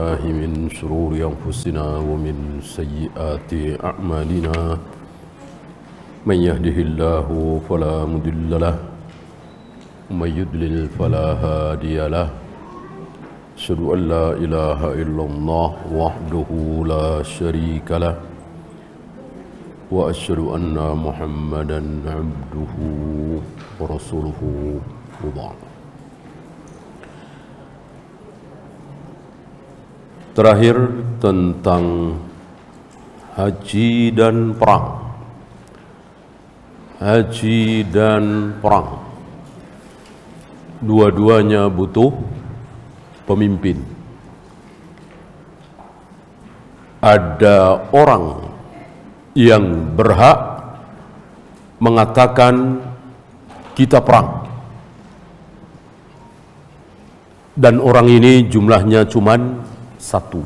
بالله من شرور أنفسنا ومن سيئات أعمالنا من يهده الله فلا مضل له ومن يضلل فلا هادي له أشهد أن لا إله إلا الله وحده لا شريك له وأشهد أن محمدا عبده ورسوله وبعد. Terakhir tentang haji dan perang. Haji dan perang, dua-duanya butuh pemimpin. Ada orang yang berhak mengatakan kita perang, dan orang ini jumlahnya cuman satu.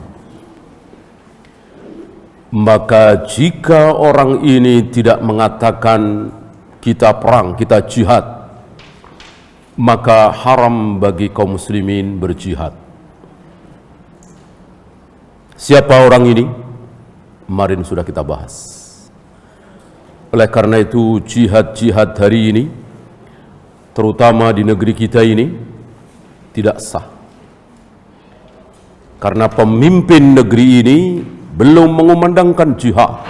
Maka jika orang ini tidak mengatakan kita perang, kita jihad, maka haram bagi kaum muslimin berjihad. Siapa orang ini? Kemarin sudah kita bahas. Oleh karena itu jihad-jihad hari ini, terutama di negeri kita ini, tidak sah. Karena pemimpin negeri ini belum mengumandangkan jihad.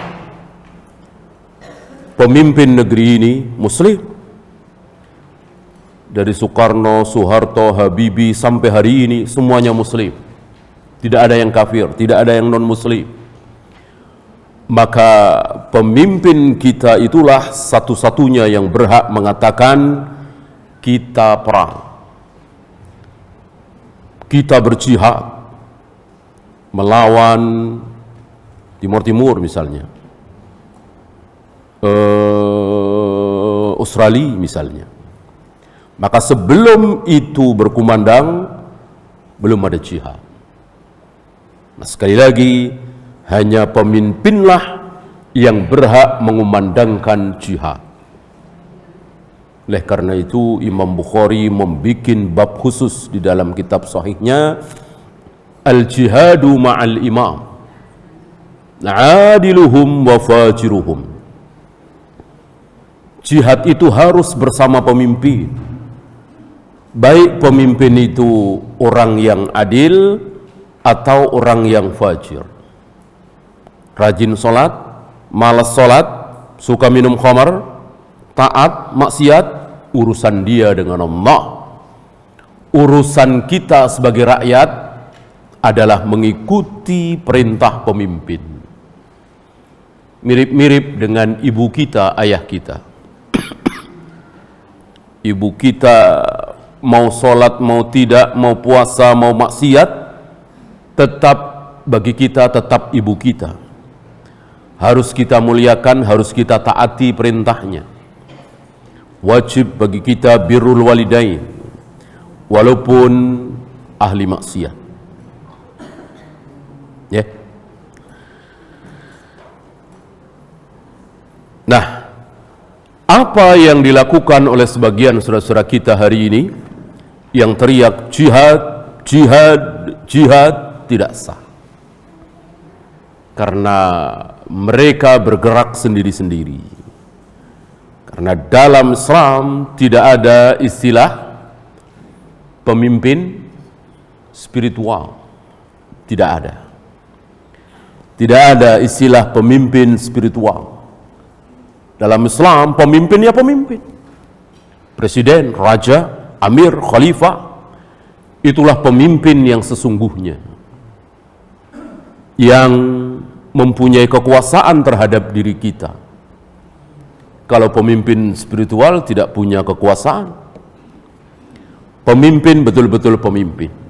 Pemimpin negeri ini muslim. Dari Soekarno, Soeharto, Habibie sampai hari ini semuanya muslim. Tidak ada yang kafir, tidak ada yang non-muslim. Maka pemimpin kita itulah satu-satunya yang berhak mengatakan kita perang, kita berjihad melawan Timur Timur misalnya, Australia misalnya. Maka sebelum itu berkumandang belum ada jihad. Nah, sekali lagi hanya pemimpinlah yang berhak mengumandangkan jihad. Oleh karena itu Imam Bukhari membuat bab khusus di dalam kitab sahihnya, Al-jihadu ma'al imam, adiluhum wa fajiruhum. Jihad itu harus bersama pemimpin. Baik pemimpin itu orang yang adil atau orang yang fajir. Rajin sholat, malas sholat, suka minum khamar, taat, maksiat, urusan dia dengan Allah. Urusan kita sebagai rakyat adalah mengikuti perintah pemimpin. Mirip-mirip dengan ibu kita, ayah kita. Ibu kita mau sholat, mau tidak, mau puasa, mau maksiat, tetap bagi kita tetap ibu kita. Harus kita muliakan, harus kita taati perintahnya. Wajib bagi kita birrul walidain, walaupun ahli maksiat. Ya. Nah, apa yang dilakukan oleh sebagian saudara-saudara kita hari ini yang teriak jihad, jihad, jihad tidak sah. Karena mereka bergerak sendiri-sendiri. Karena dalam Islam tidak ada istilah pemimpin spiritual. Tidak ada. Tidak ada istilah pemimpin spiritual. Dalam Islam pemimpin ya pemimpin. Presiden, raja, amir, khalifah, itulah pemimpin yang sesungguhnya, yang mempunyai kekuasaan terhadap diri kita. Kalau pemimpin spiritual tidak punya kekuasaan. Pemimpin betul-betul pemimpin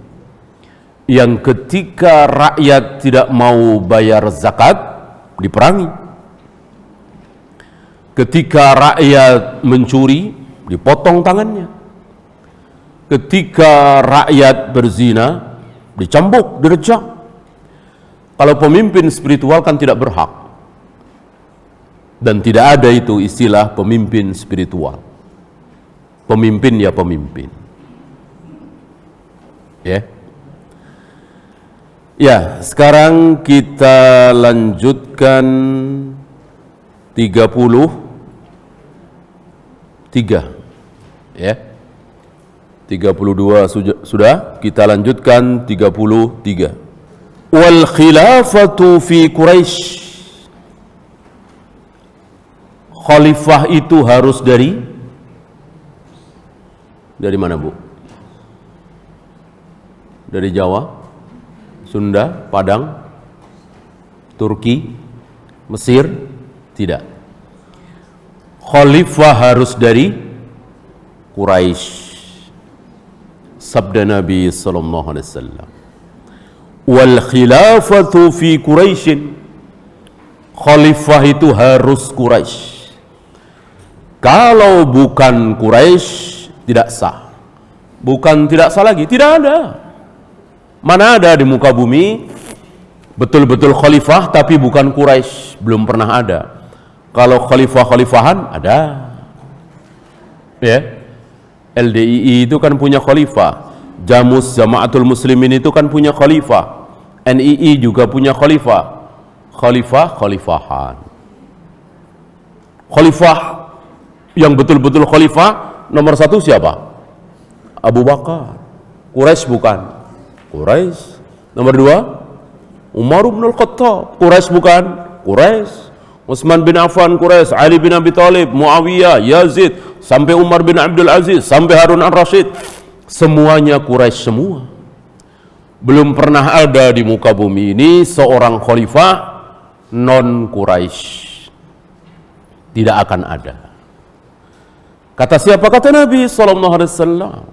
yang ketika rakyat tidak mau bayar zakat, diperangi. Ketika rakyat mencuri, dipotong tangannya. Ketika rakyat berzina, dicambuk, direjam. Kalau pemimpin spiritual kan tidak berhak. Dan tidak ada itu istilah pemimpin spiritual. Pemimpin ya pemimpin. Ya. Ya, sekarang kita lanjutkan 33 ya. 32 sudah, kita lanjutkan 33. Wal khilafatu fi Quraisy. Khalifah itu harus dari mana, Bu? Dari Jawa, Sunda, Padang, Turki, Mesir? Tidak. Khalifah harus dari Quraisy. Sabda Nabi sallallahu alaihi wasallam, wal khilafatu fi Quraisy. Khalifah itu harus Quraisy. Kalau bukan Quraisy tidak sah. Bukan tidak sah lagi, tidak ada. Mana ada di muka bumi betul-betul khalifah tapi bukan Quraisy? Belum pernah ada. Kalau khalifah-khalifahan ada. Ya. LDII itu kan punya khalifah. Jamus Jamaatul Muslimin itu kan punya khalifah. NII juga punya khalifah. Khalifah-khalifahan. Khalifah yang betul-betul khalifah nomor satu siapa? Abu Bakar. Quraisy bukan? Quraisy. Nomor dua, Umar bin Al-Khattab. Quraisy bukan? Quraisy. Utsman bin Affan Quraisy, Ali bin Abi Thalib, Muawiyah, Yazid, sampai Umar bin Abdul Aziz, sampai Harun al-Rasyid, semuanya Quraisy semua. Belum pernah ada di muka bumi ini seorang khalifah non Quraisy. Tidak akan ada. Kata siapa? Kata Nabi sallallahu alaihi wasallam.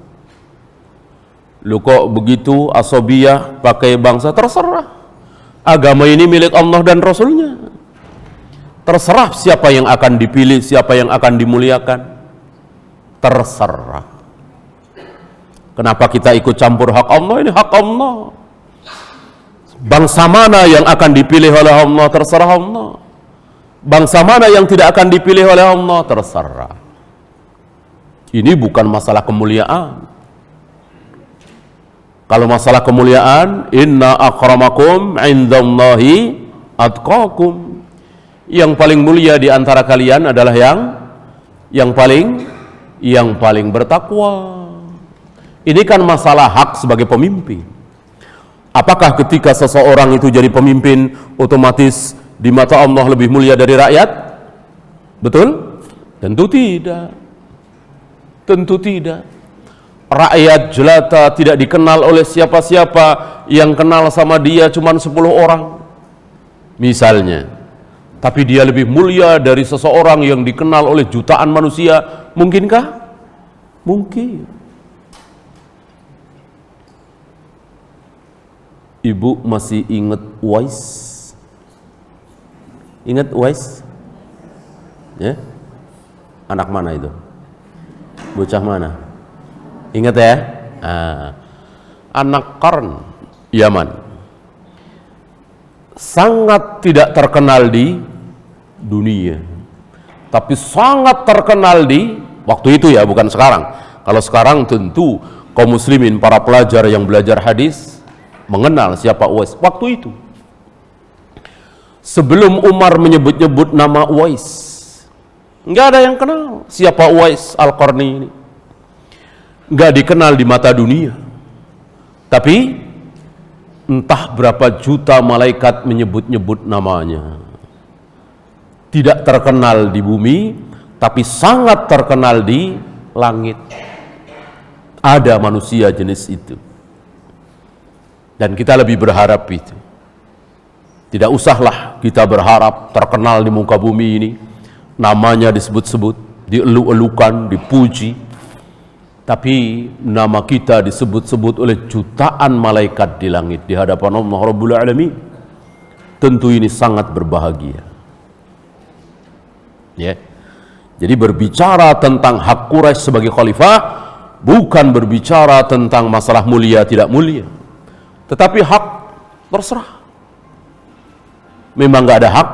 Lu kok begitu asobiyah pakai bangsa? Terserah. Agama ini milik Allah dan Rasulnya. Terserah siapa yang akan dipilih, siapa yang akan dimuliakan. Terserah. Kenapa kita ikut campur hak Allah? Ini hak Allah. Bangsa mana yang akan dipilih oleh Allah? Terserah Allah. Bangsa mana yang tidak akan dipilih oleh Allah? Terserah. Ini bukan masalah kemuliaan. Kalau masalah kemuliaan, inna akramakum indallahi atqakum. Yang paling mulia di antara kalian adalah yang paling bertakwa. Ini kan masalah hak sebagai pemimpin. Apakah ketika seseorang itu jadi pemimpin otomatis di mata Allah lebih mulia dari rakyat? Betul? Tentu tidak. Tentu tidak. Rakyat jelata tidak dikenal oleh siapa-siapa, yang kenal sama dia cuma 10 orang misalnya, tapi dia lebih mulia dari seseorang yang dikenal oleh jutaan manusia. Mungkinkah? Mungkin. Ibu masih ingat Uwais? Ingat Uwais? Ya? Anak mana itu? Bocah mana? Ingat ya? Anak Qarn, Yaman. Sangat tidak terkenal di dunia, tapi sangat terkenal di waktu itu ya, bukan sekarang. Kalau sekarang tentu kaum muslimin, para pelajar yang belajar hadis mengenal siapa Uwais. Waktu itu, sebelum Umar menyebut-nyebut nama Uwais, nggak ada yang kenal siapa Uwais Al-Qarni ini. Nggak dikenal di mata dunia, tapi entah berapa juta malaikat menyebut-nyebut namanya. Tidak terkenal di bumi, tapi sangat terkenal di langit. Ada manusia jenis itu, dan kita lebih berharap itu. Tidak usahlah kita berharap terkenal di muka bumi ini, namanya disebut-sebut, dielu-elukan, dipuji, tapi nama kita disebut-sebut oleh jutaan malaikat di langit di hadapan Allah Rabbul Alamin. Tentu ini sangat berbahagia. Ya. Jadi berbicara tentang hak Quraisy sebagai khalifah bukan berbicara tentang masalah mulia tidak mulia, tetapi hak terserah. Memang nggak ada hak,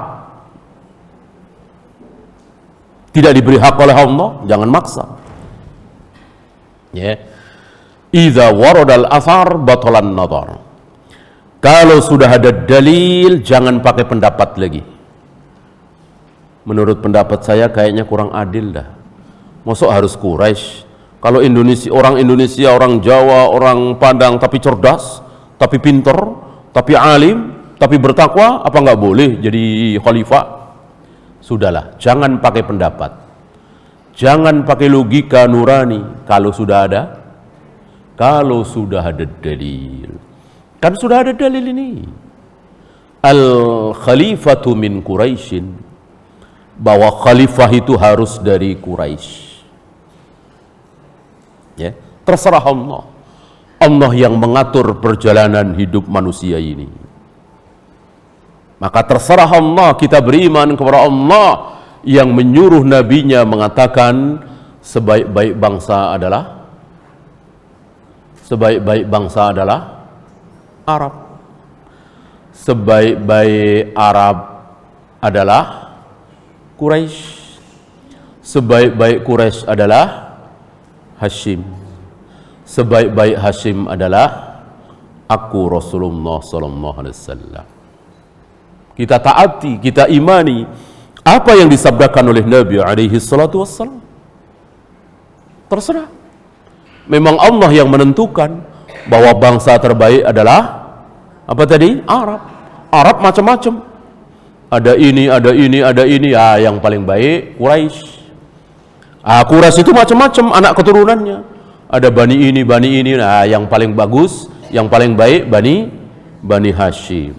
tidak diberi hak oleh Allah, jangan maksa. Ya, idza waradal athar batalan nadar. Kalau sudah ada dalil, jangan pakai pendapat lagi. Menurut pendapat saya kayaknya kurang adil dah. Mosok harus Quraisy? Kalau orang Indonesia, orang Jawa, orang Padang tapi cerdas, tapi pinter, tapi alim, tapi bertakwa, apa nggak boleh jadi khalifah? Sudahlah, jangan pakai pendapat. Jangan pakai logika nurani kalau sudah ada dalil. Kan sudah ada dalil ini. Al-khalifatu min Quraisyin, bahwa khalifah itu harus dari Quraisy. Ya, terserah Allah. Allah yang mengatur perjalanan hidup manusia ini. Maka terserah Allah, kita beriman kepada Allah yang menyuruh nabinya mengatakan sebaik-baik bangsa adalah Arab. Sebaik-baik Arab adalah Quraisy. Sebaik-baik Quraisy adalah Hashim. Sebaik-baik Hashim adalah aku, Rasulullah sallallahu alaihi wasallam. Kita taati, kita imani apa yang disabdakan oleh Nabi alaihi salatu wassalam. Terserah. Memang Allah yang menentukan bahwa bangsa terbaik adalah apa tadi? Arab. Arab macam-macam. Ada ini. Yang paling baik Quraisy. Quraisy itu macam-macam anak keturunannya. Ada bani ini. Yang paling bagus, yang paling baik Bani Hashim.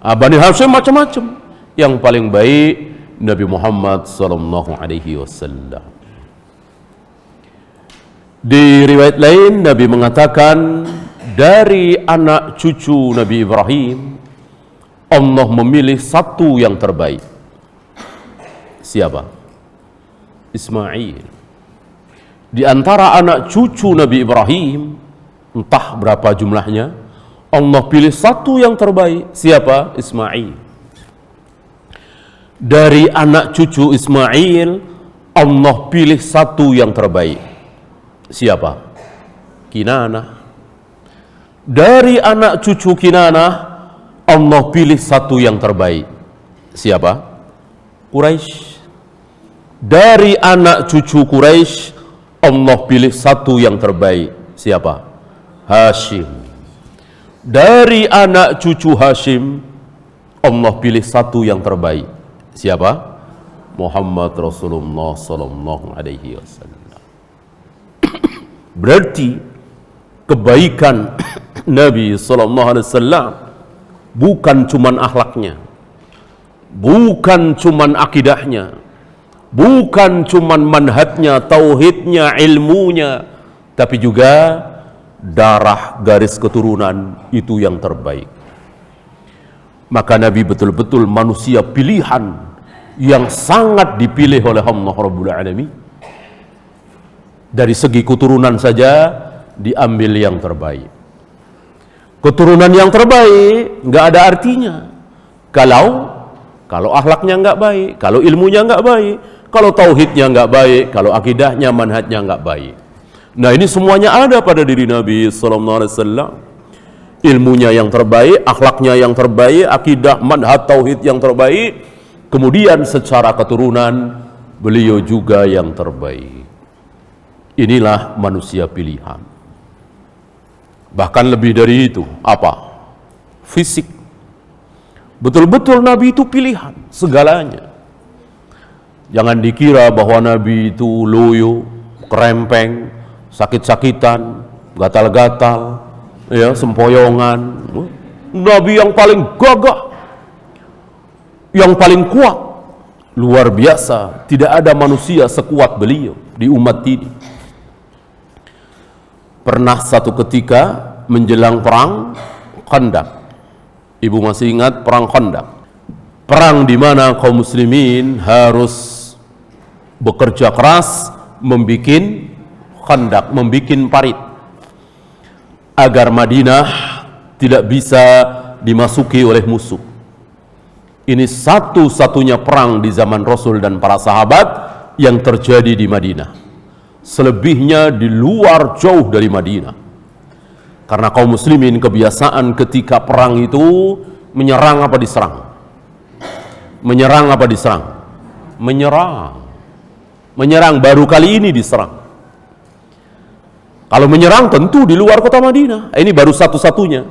Bani Hashim macam-macam. Yang paling baik Nabi Muhammad sallallahu alaihi wasallam. Di riwayat lain Nabi mengatakan dari anak cucu Nabi Ibrahim Allah memilih satu yang terbaik. Siapa? Ismail. Di antara anak cucu Nabi Ibrahim, entah berapa jumlahnya, Allah pilih satu yang terbaik. Siapa? Ismail. Dari anak cucu Ismail, Allah pilih satu yang terbaik. Siapa? Kinanah. Dari anak cucu Kinanah, Allah pilih satu yang terbaik. Siapa? Quraisy. Dari anak cucu Quraisy, Allah pilih satu yang terbaik. Siapa? Hashim. Dari anak cucu Hashim, Allah pilih satu yang terbaik. Siapa? Muhammad Rasulullah sallallahu alaihi wasallam. Berarti kebaikan Nabi sallallahu alaihi wasallam bukan cuman akhlaknya, bukan cuman akidahnya, bukan cuman manhajnya, tauhidnya, ilmunya, tapi juga darah garis keturunan itu yang terbaik. Maka Nabi betul-betul manusia pilihan yang sangat dipilih oleh Allah Rabbul Alamin. Dari segi keturunan saja diambil yang terbaik. Keturunan yang terbaik nggak ada artinya kalau akhlaknya nggak baik, kalau ilmunya nggak baik, kalau tauhidnya nggak baik, kalau akidahnya, manhajnya nggak baik. Nah, ini semuanya ada pada diri Nabi sallallahu alaihi wasallam. Ilmunya yang terbaik, akhlaknya yang terbaik, akidah, manhaj, tauhid yang terbaik, kemudian secara keturunan beliau juga yang terbaik. Inilah manusia pilihan. Bahkan lebih dari itu, apa? Fisik. Betul-betul Nabi itu pilihan segalanya. Jangan dikira bahwa Nabi itu loyo, kerempeng, sakit-sakitan, gatal-gatal, ya, sempoyongan. Nabi yang paling gagah, yang paling kuat, luar biasa. Tidak ada manusia sekuat beliau di umat ini. Pernah satu ketika menjelang perang Khandaq. Ibu masih ingat perang Khandaq? Perang di mana kaum muslimin harus bekerja keras membikin khandak, membikin parit agar Madinah tidak bisa dimasuki oleh musuh. Ini satu-satunya perang di zaman Rasul dan para sahabat yang terjadi di Madinah. Selebihnya di luar jauh dari Madinah. Karena kaum muslimin kebiasaan ketika perang itu menyerang apa diserang? Menyerang apa diserang? Menyerang. Menyerang, baru kali ini diserang. Kalau menyerang tentu di luar kota Madinah. Ini baru satu-satunya.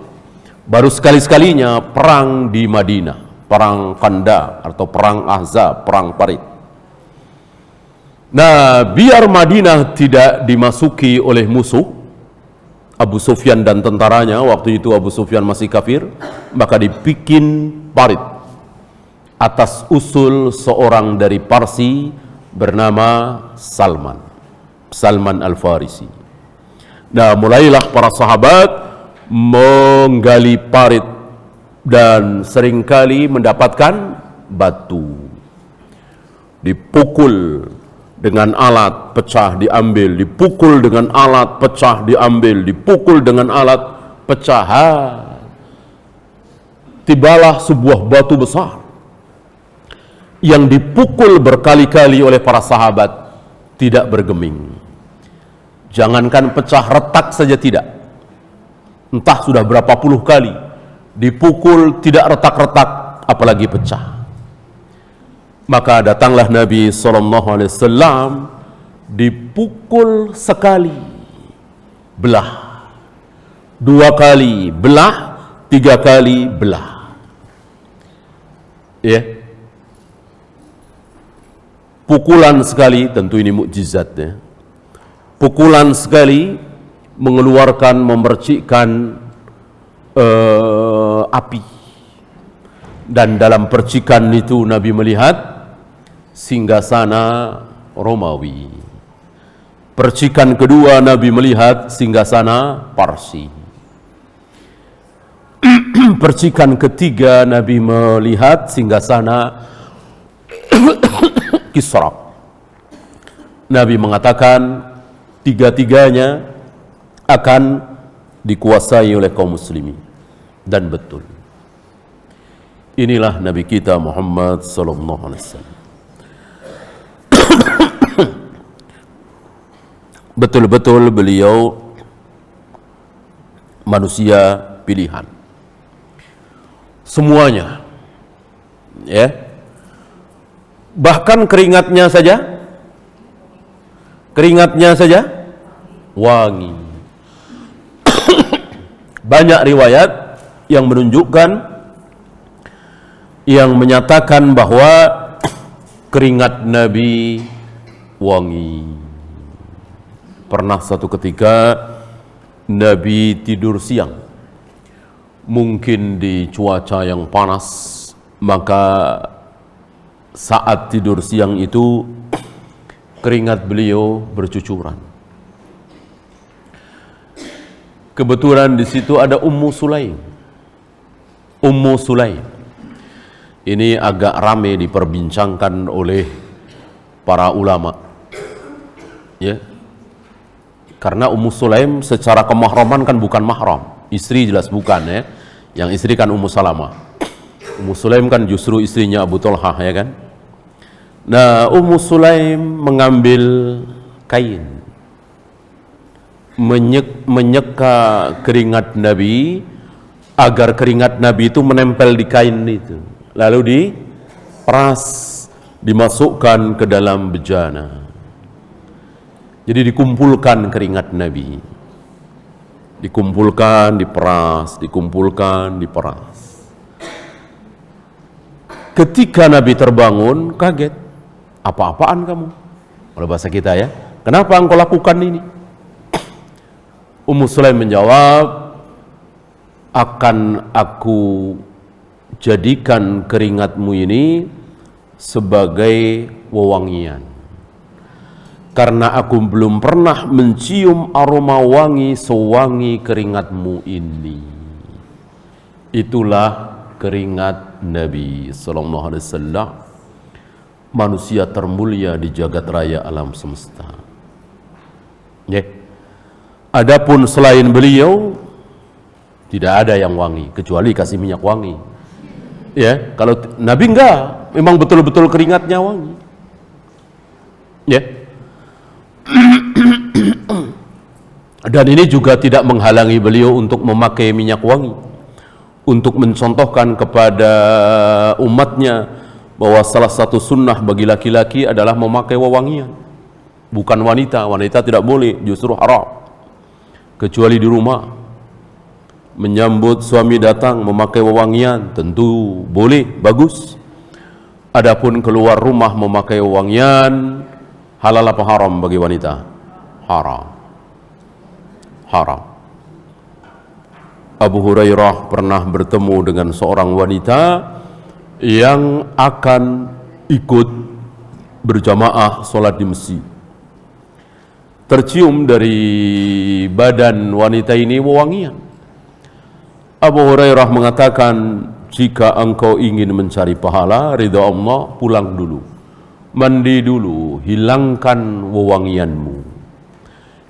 Baru sekali-sekalinya perang di Madinah. Perang Khandaq atau perang Ahzab, perang Parit. Nah, biar Madinah tidak dimasuki oleh musuh, Abu Sufyan dan tentaranya, waktu itu Abu Sufyan masih kafir, maka dibikin parit atas usul seorang dari Parsi bernama Salman Al-Farisi. Nah, mulailah para sahabat menggali parit dan seringkali mendapatkan batu. Dipukul dengan alat, pecah, diambil, dipukul dengan alat, pecah, diambil, dipukul dengan alat, pecah. Tibalah sebuah batu besar yang dipukul berkali-kali oleh para sahabat, tidak bergeming. Jangankan pecah, retak saja tidak. Entah sudah berapa puluh kali dipukul, tidak retak-retak, apalagi pecah. Maka datanglah Nabi SAW, dipukul sekali, belah. Dua kali, belah. Tiga kali, belah. Ya. Pukulan sekali, tentu ini mukjizat ya. Pukulan sekali mengeluarkan, memercikkan api. Dan dalam percikan itu Nabi melihat singgasana Romawi. Percikan kedua Nabi melihat singgasana Parsi. Percikan ketiga Nabi melihat singgasana Kisra. Nabi mengatakan tiga-tiganya akan dikuasai oleh kaum muslimin. Dan betul. Inilah Nabi kita Muhammad sallallahu alaihi wasallam. Betul-betul beliau manusia pilihan. Semuanya. Ya. Bahkan keringatnya saja wangi. Banyak riwayat yang menunjukkan, yang menyatakan bahwa keringat Nabi wangi. Pernah satu ketika Nabi tidur siang, mungkin di cuaca yang panas, maka saat tidur siang itu keringat beliau bercucuran. Kebetulan di situ ada Ummu Sulaim. Ini agak ramai diperbincangkan oleh para ulama. Ya. Karena Ummu Sulaim secara kemahraman kan bukan mahram. Istri jelas bukan ya. Yang istri kan Ummu Salamah. Ummu Sulaim kan justru istrinya Abu Thalhah ya kan. Nah, Ummu Sulaim mengambil kain, menyeka keringat Nabi agar keringat Nabi itu menempel di kain itu. Lalu diperas, dimasukkan ke dalam bejana. Jadi dikumpulkan keringat Nabi. Dikumpulkan, diperas, dikumpulkan, diperas. Ketika Nabi terbangun, kaget. Apa-apaan kamu? Kalau bahasa kita ya. Kenapa engkau lakukan ini? Ummu Sulaim menjawab, akan aku jadikan keringatmu ini sebagai wewangian. Karena aku belum pernah mencium aroma wangi sewangi keringatmu ini. Itulah keringat Nabi sallallahu alaihi wasallam, manusia termulia di jagat raya alam semesta. Ya. Adapun selain beliau tidak ada yang wangi kecuali kasih minyak wangi. Ya, kalau Nabi enggak, memang betul-betul keringatnya wangi. Ya. Dan ini juga tidak menghalangi beliau untuk memakai minyak wangi, untuk mencontohkan kepada umatnya bahwa salah satu sunnah bagi laki-laki adalah memakai wewangian. Bukan wanita, wanita tidak boleh, justru haram. Kecuali di rumah, menyambut suami datang memakai wewangian, tentu boleh, bagus. Adapun keluar rumah memakai wewangian, halal apa haram bagi wanita? Haram. Haram. Abu Hurairah pernah bertemu dengan seorang wanita yang akan ikut berjamaah sholat di masjid. Tercium dari badan wanita ini wewangian. Abu Hurairah mengatakan, jika engkau ingin mencari pahala ridha Allah, pulang dulu, mandi dulu, hilangkan wewangianmu.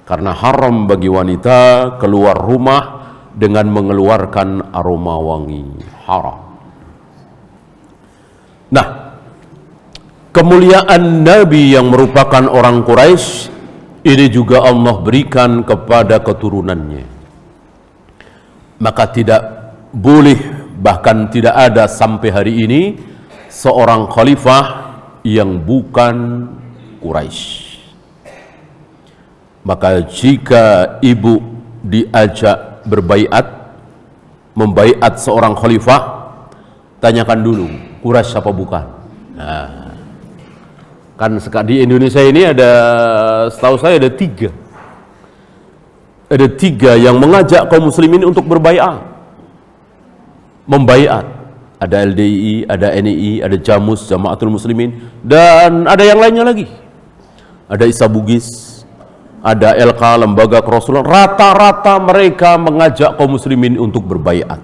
Karena haram bagi wanita keluar rumah dengan mengeluarkan aroma wangi. Haram. Nah, kemuliaan Nabi yang merupakan orang Quraisy ini juga Allah berikan kepada keturunannya. Maka tidak boleh, bahkan tidak ada sampai hari ini seorang khalifah yang bukan Quraisy. Maka jika ibu diajak berbaiat, membaiat seorang khalifah, tanyakan dulu, Quraisy apa bukan? Nah, kan di Indonesia ini ada, setahu saya ada tiga. Ada tiga yang mengajak kaum muslimin untuk berbaiat, membaiat. Ada LDI, ada NII, ada Jamus, Jamaatul Muslimin, dan ada yang lainnya lagi. Ada Isa Bugis, ada LK, Lembaga Kerasulan. Rata-rata mereka mengajak kaum muslimin untuk berbaiat.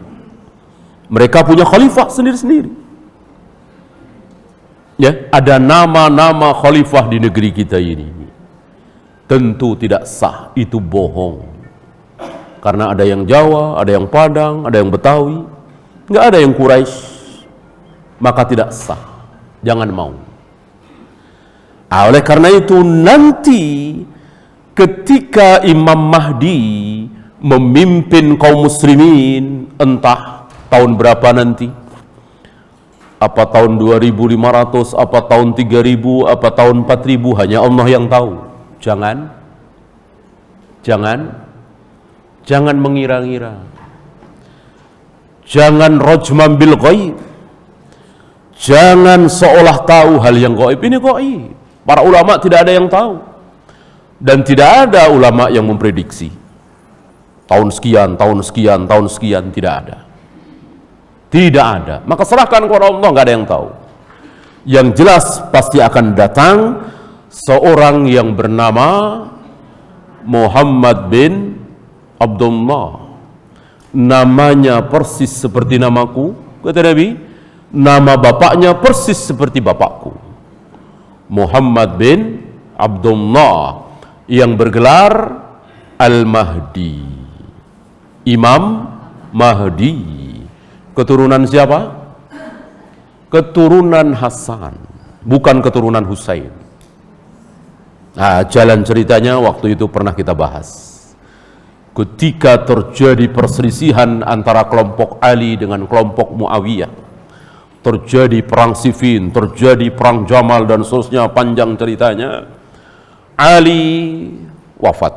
Mereka punya khalifah sendiri-sendiri. Ya, ada nama-nama khalifah di negeri kita ini. Tentu tidak sah, itu bohong. Karena ada yang Jawa, ada yang Padang, ada yang Betawi, nggak ada yang Quraisy. Maka tidak sah. Jangan mau. Oleh karena itu nanti ketika Imam Mahdi memimpin kaum muslimin, entah tahun berapa nanti, apa tahun 2500, apa tahun 3000, apa tahun 4000, hanya Allah yang tahu. Jangan mengira-ngira. Jangan rajman bil ghaib. Jangan seolah tahu hal yang gaib. Ini gaib. Para ulama tidak ada yang tahu. Dan tidak ada ulama yang memprediksi tahun sekian, tidak ada. Tidak ada. Maka serahkan kepada Allah, nggak ada yang tahu. Yang jelas pasti akan datang seorang yang bernama Muhammad bin Abdullah. Namanya persis seperti namaku, kata Nabi. Nama bapaknya persis seperti bapakku. Muhammad bin Abdullah, yang bergelar Al-Mahdi, Imam Mahdi. Keturunan siapa? Keturunan Hasan, bukan keturunan Husain. Nah, jalan ceritanya waktu itu pernah kita bahas. Ketika terjadi perselisihan antara kelompok Ali dengan kelompok Muawiyah, terjadi perang Siffin, terjadi perang Jamal dan seterusnya, panjang ceritanya. Ali wafat,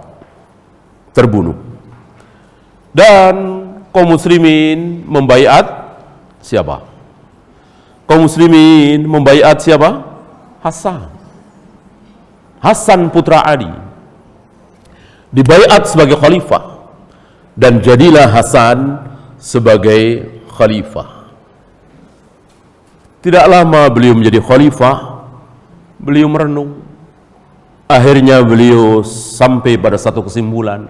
terbunuh, dan kaum muslimin membaiat siapa? Kaum muslimin membaiat siapa? Hasan putra Ali dibaiat sebagai khalifah, dan jadilah Hasan sebagai khalifah. Tidak lama beliau menjadi khalifah, beliau merenung. Akhirnya beliau sampai pada satu kesimpulan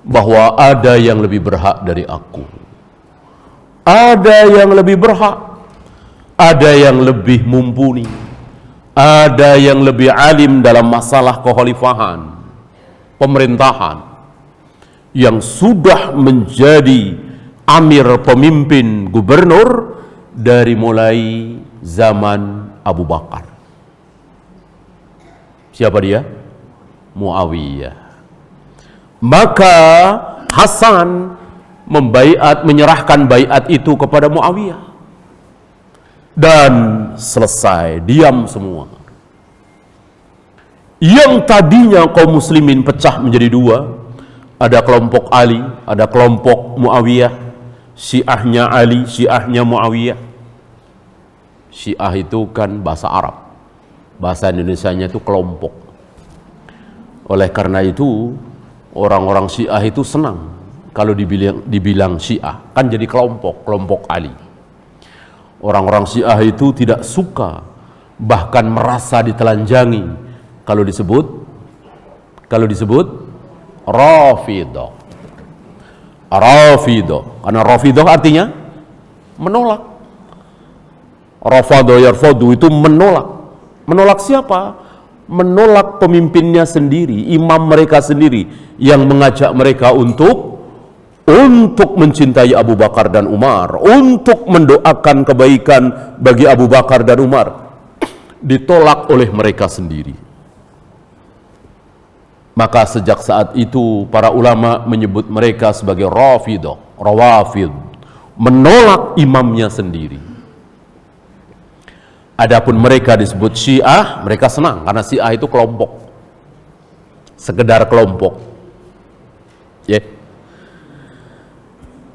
bahwa ada yang lebih berhak dari aku. Ada yang lebih berhak, ada yang lebih mumpuni, ada yang lebih alim dalam masalah kekhalifahan, pemerintahan, yang sudah menjadi amir, pemimpin, gubernur dari mulai zaman Abu Bakar. Siapa dia? Muawiyah. Maka Hasan menyerahkan baiat itu kepada Muawiyah, dan selesai, diam semua. Yang tadinya kaum muslimin pecah menjadi dua, ada kelompok Ali, ada kelompok Muawiyah, Syiahnya Ali, Syiahnya Muawiyah. Syiah itu kan bahasa Arab, bahasa Indonesianya itu kelompok. Oleh karena itu orang-orang Syiah itu senang kalau dibilang Syiah, kan jadi kelompok Ali. Orang-orang Syiah itu tidak suka, bahkan merasa ditelanjangi kalau disebut Rafidah. Karena Rafidah artinya menolak. Rafadha yarfadu itu menolak. Menolak siapa? Menolak pemimpinnya sendiri, imam mereka sendiri yang mengajak mereka untuk mencintai Abu Bakar dan Umar, untuk mendoakan kebaikan bagi Abu Bakar dan Umar, ditolak oleh mereka sendiri. Maka sejak saat itu para ulama menyebut mereka sebagai Rawafid, menolak imamnya sendiri. Adapun mereka disebut Syiah, mereka senang karena Syiah itu kelompok, sekedar kelompok.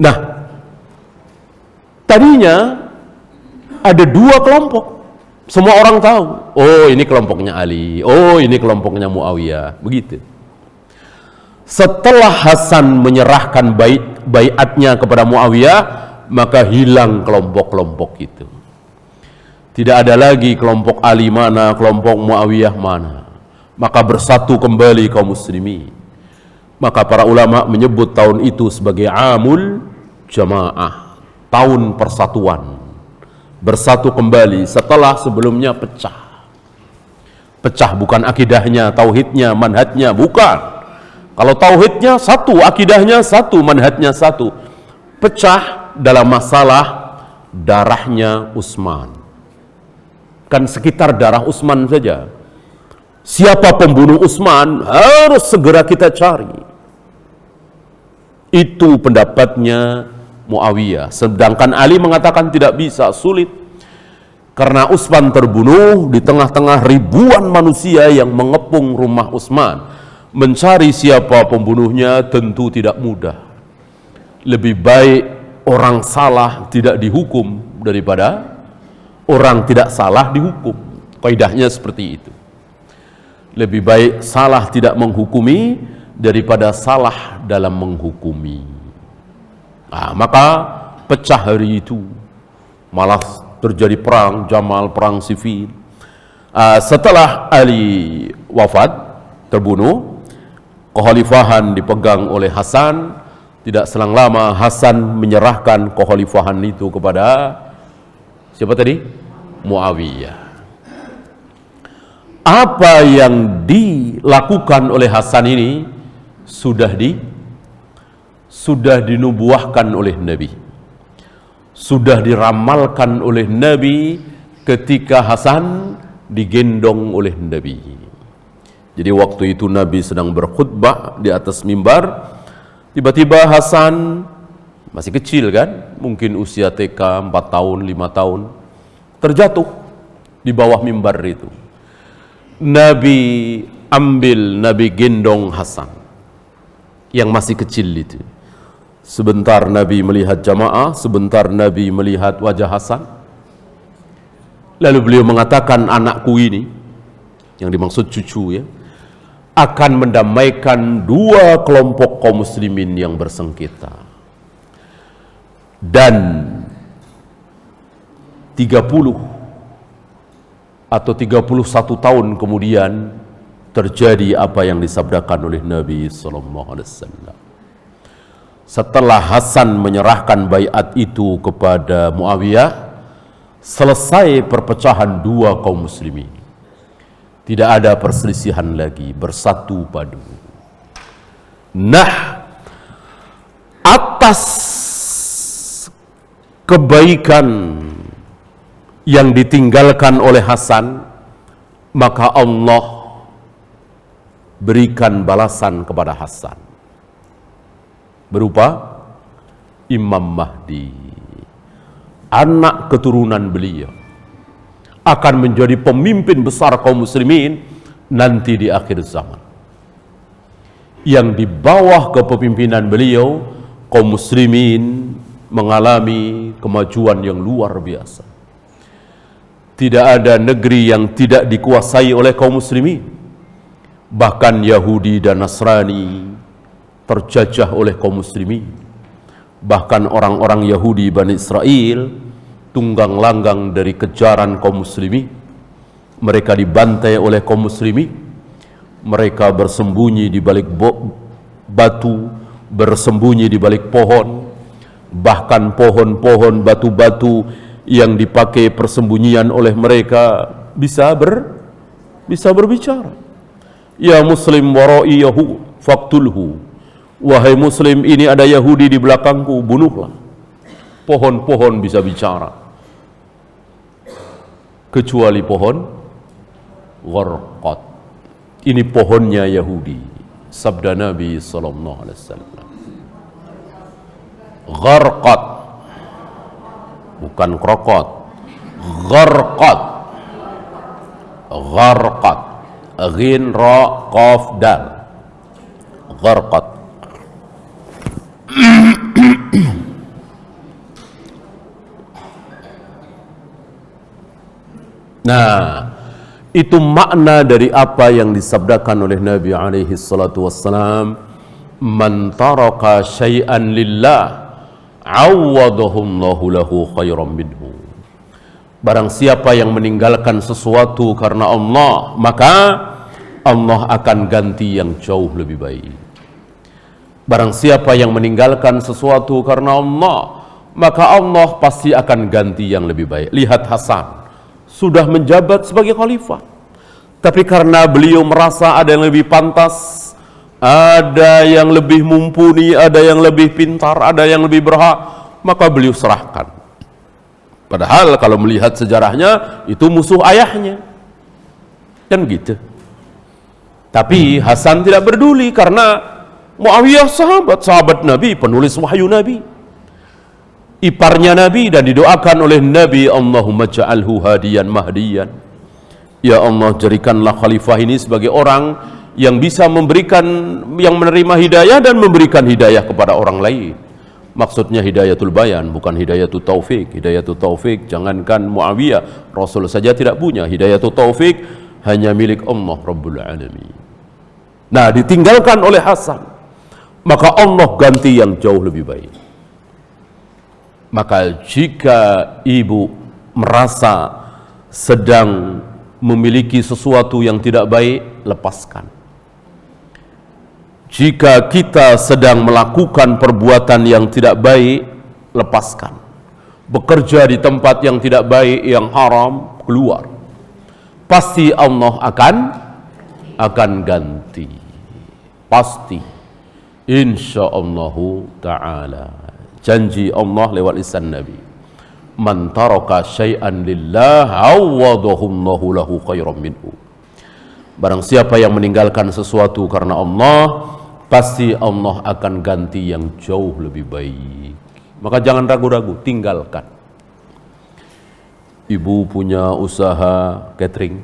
Nah, tadinya ada dua kelompok. Semua orang tahu, oh ini kelompoknya Ali, oh ini kelompoknya Muawiyah, begitu. Setelah Hasan menyerahkan baiatnya kepada Muawiyah, maka hilang kelompok-kelompok itu. Tidak ada lagi kelompok Ali mana, kelompok Muawiyah mana. Maka bersatu kembali kaum muslimin. Maka para ulama menyebut tahun itu sebagai Amul Jamaah, tahun persatuan. Bersatu kembali setelah sebelumnya pecah. Pecah bukan akidahnya, tauhidnya, manhajnya, bukan. Kalau tauhidnya satu, akidahnya satu, manhajnya satu. Pecah dalam masalah darahnya Utsman. Kan sekitar darah Utsman saja. Siapa pembunuh Utsman harus segera kita cari. Itu pendapatnya Muawiyah. Sedangkan Ali mengatakan tidak bisa, sulit. Karena Utsman terbunuh di tengah-tengah ribuan manusia yang mengepung rumah Utsman. Mencari siapa pembunuhnya tentu tidak mudah. Lebih baik orang salah tidak dihukum daripada orang tidak salah dihukum. Kaidahnya seperti itu. Lebih baik salah tidak menghukumi daripada salah dalam menghukumi. Nah, maka pecah hari itu, malah terjadi perang Jamal, perang Siffin. Setelah Ali wafat, terbunuh, kekhalifahan dipegang oleh Hasan. Tidak selang lama Hasan menyerahkan kekhalifahan itu kepada siapa tadi? Muawiyah. Apa yang dilakukan oleh Hasan ini sudah dinubuahkan oleh Nabi, sudah diramalkan oleh Nabi ketika Hasan digendong oleh Nabi. Jadi waktu itu Nabi sedang berkhutbah di atas mimbar, tiba-tiba Hasan masih kecil kan, mungkin usia TK 4 tahun, 5 tahun, terjatuh di bawah mimbar itu. Nabi gendong Hasan yang masih kecil itu. Sebentar Nabi melihat jamaah, sebentar Nabi melihat wajah Hasan. Lalu beliau mengatakan, anakku ini, yang dimaksud cucu ya, akan mendamaikan dua kelompok kaum muslimin yang bersengketa. Dan 30 atau 31 tahun kemudian terjadi apa yang disabdakan oleh Nabi SAW. Setelah Hasan menyerahkan baiat itu kepada Muawiyah, selesai perpecahan dua kaum muslimin. Tidak ada perselisihan lagi, bersatu padu. Nah, atas kebaikan yang ditinggalkan oleh Hasan, maka Allah berikan balasan kepada Hasan. berupa Imam Mahdi, anak keturunan beliau, akan menjadi pemimpin besar kaum muslimin nanti di akhir zaman. Yang di bawah kepemimpinan beliau, kaum muslimin mengalami kemajuan yang luar biasa. Tidak ada negeri yang tidak dikuasai oleh kaum muslimin. Bahkan Yahudi dan Nasrani terjajah oleh kaum muslimin. Bahkan orang-orang Yahudi Bani Israel tunggang langgang dari kejaran kaum muslimin. Mereka dibantai oleh kaum muslimin. Mereka bersembunyi di balik batu, bersembunyi di balik pohon. Bahkan pohon-pohon, batu-batu yang dipakai persembunyian oleh mereka bisa berbicara. Ya muslim wara'iyahu faqtulhu. Wahai muslim, ini ada Yahudi di belakangku, bunuhlah. Pohon-pohon bisa bicara, kecuali pohon Gharqad. Ini pohonnya Yahudi. Sabda Nabi sallallahu alaihi wasallam. Gharqad, bukan krokot. Gharqad. Gharqad. Ghin ra qaf dal. Gharqad. Nah, itu makna dari apa yang disabdakan oleh Nabi alaihi salatu wassalam, man taraka syai'an lillah awwadahullahu lahu khairan minhu. Barang siapa yang meninggalkan sesuatu karena Allah, maka Allah akan ganti yang jauh lebih baik. Barang siapa yang meninggalkan sesuatu karena Allah, maka Allah pasti akan ganti yang lebih baik. Lihat Hasan, sudah menjabat sebagai khalifah, tapi karena beliau merasa ada yang lebih pantas, ada yang lebih mumpuni, ada yang lebih pintar, ada yang lebih berhak, maka beliau serahkan. Padahal kalau melihat sejarahnya, itu musuh ayahnya, kan gitu. Tapi Hasan tidak peduli karena Muawiyah sahabat Nabi, penulis wahyu Nabi, iparnya Nabi, dan didoakan oleh Nabi, Allahumma ja'alhu hadiyan mahdiyan. Ya Allah, jadikanlah khalifah ini sebagai orang yang bisa memberikan, yang menerima hidayah dan memberikan hidayah kepada orang lain. Maksudnya hidayatul bayan, bukan hidayatul taufik. Hidayatul taufik jangankan Muawiyah, Rasul saja tidak punya. Hidayatul taufik hanya milik Allah Rabbul Alamin. Nah, ditinggalkan oleh Hasan, maka Allah ganti yang jauh lebih baik. Maka jika ibu merasa sedang memiliki sesuatu yang tidak baik, lepaskan. Jika kita sedang melakukan perbuatan yang tidak baik, lepaskan. Bekerja di tempat yang tidak baik, yang haram, keluar. Pasti Allah akan ganti. Pasti. Insyaallahu ta'ala. Janji Allah lewat lisan Nabi. Man taraka syai'an lillah awwadahullahu lahu khairan minhu. Barang siapa yang meninggalkan sesuatu karena Allah, pasti Allah akan ganti yang jauh lebih baik. Maka jangan ragu-ragu, tinggalkan. Ibu punya usaha catering,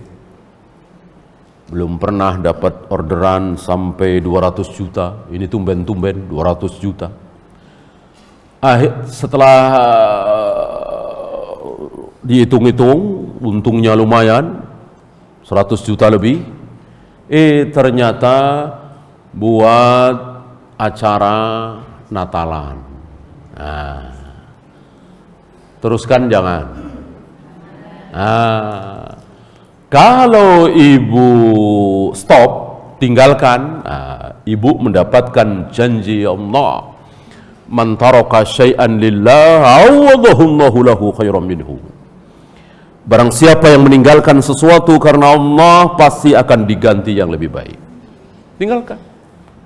belum pernah dapat orderan sampai 200 juta. Ini tumben-tumben 200 juta. Setelah dihitung-hitung, untungnya lumayan, 100 juta lebih. Ternyata buat acara Natalan. Nah, teruskan jangan. Kalau ibu stop, tinggalkan, ibu mendapatkan janji Allah. Man taraka syai'an lillah awwadahullahu lahu khairan minhu. Barang siapa yang meninggalkan sesuatu karena Allah, pasti akan diganti yang lebih baik. Tinggalkan.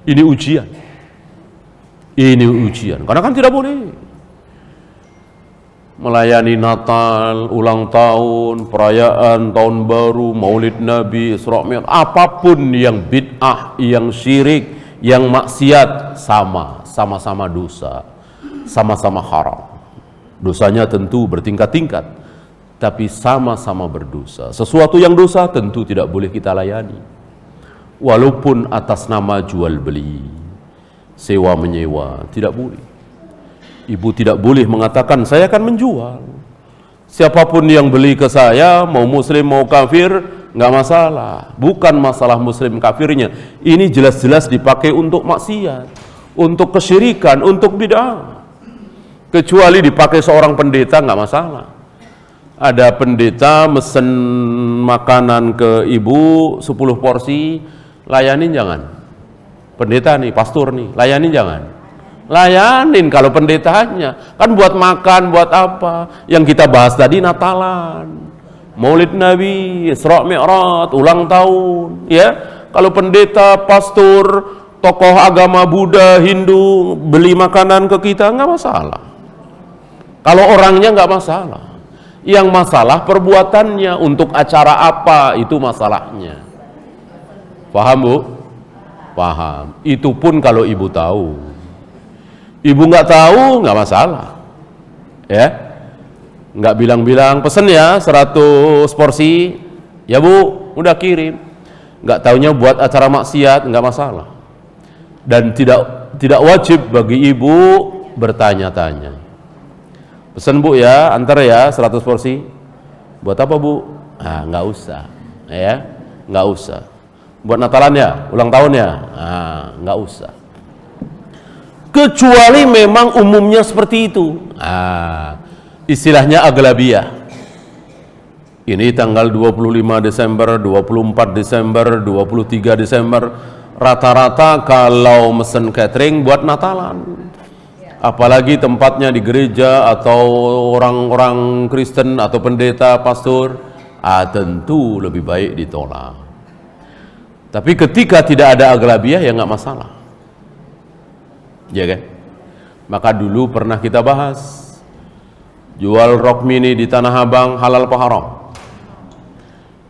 Ini ujian. Ini ujian. Karena kan tidak boleh melayani Natal, ulang tahun, perayaan tahun baru, Maulid Nabi, Isra Mi'raj, apapun yang bid'ah, yang syirik, yang maksiat, sama sama-sama dosa, sama-sama haram. Dosanya tentu bertingkat-tingkat, tapi sama-sama berdosa. Sesuatu yang dosa tentu tidak boleh kita layani, walaupun atas nama jual beli, sewa menyewa, tidak boleh. Ibu tidak boleh mengatakan saya akan menjual. Siapapun yang beli ke saya, mau muslim mau kafir, nggak masalah. Bukan masalah muslim kafirnya. Ini jelas-jelas dipakai untuk maksiat, untuk kesyirikan, untuk bid'ah. Kecuali dipakai seorang pendeta nggak masalah. Ada pendeta mesen makanan ke ibu 10 porsi, layanin jangan. Pendeta nih, pastor nih, layanin jangan. Layanin kalau pendetanya. Kan buat makan, buat apa? Yang kita bahas tadi Natalan, Maulid Nabi, Isra Mi'raj, ulang tahun, ya. Kalau pendeta, pastor, tokoh agama Buddha, Hindu beli makanan ke kita nggak masalah. Kalau orangnya nggak masalah. Yang masalah perbuatannya, untuk acara apa itu masalahnya. Paham, Bu? Paham. Itu pun kalau ibu tahu. Ibu nggak tahu nggak masalah, ya. Nggak bilang-bilang pesen ya 100 porsi, ya Bu, udah kirim. Nggak taunya buat acara maksiat, nggak masalah. Dan tidak wajib bagi ibu bertanya-tanya. Pesen Bu ya, antar ya 100 porsi. Buat apa Bu? Ah, nggak usah, ya, nggak usah. Buat Natalan ya, ulang tahun ya, ah, nggak usah. Kecuali memang umumnya seperti itu. Ah, istilahnya aglabiah. Ini tanggal 25 Desember, 24 Desember, 23 Desember. Rata-rata kalau mesen catering buat Natalan. Apalagi tempatnya di gereja atau orang-orang Kristen atau pendeta, pastor, tentu lebih baik ditolak. Tapi ketika tidak ada aglabiah ya nggak masalah, ya kan? Maka dulu pernah kita bahas, jual rok mini di Tanah Abang halal apa haram?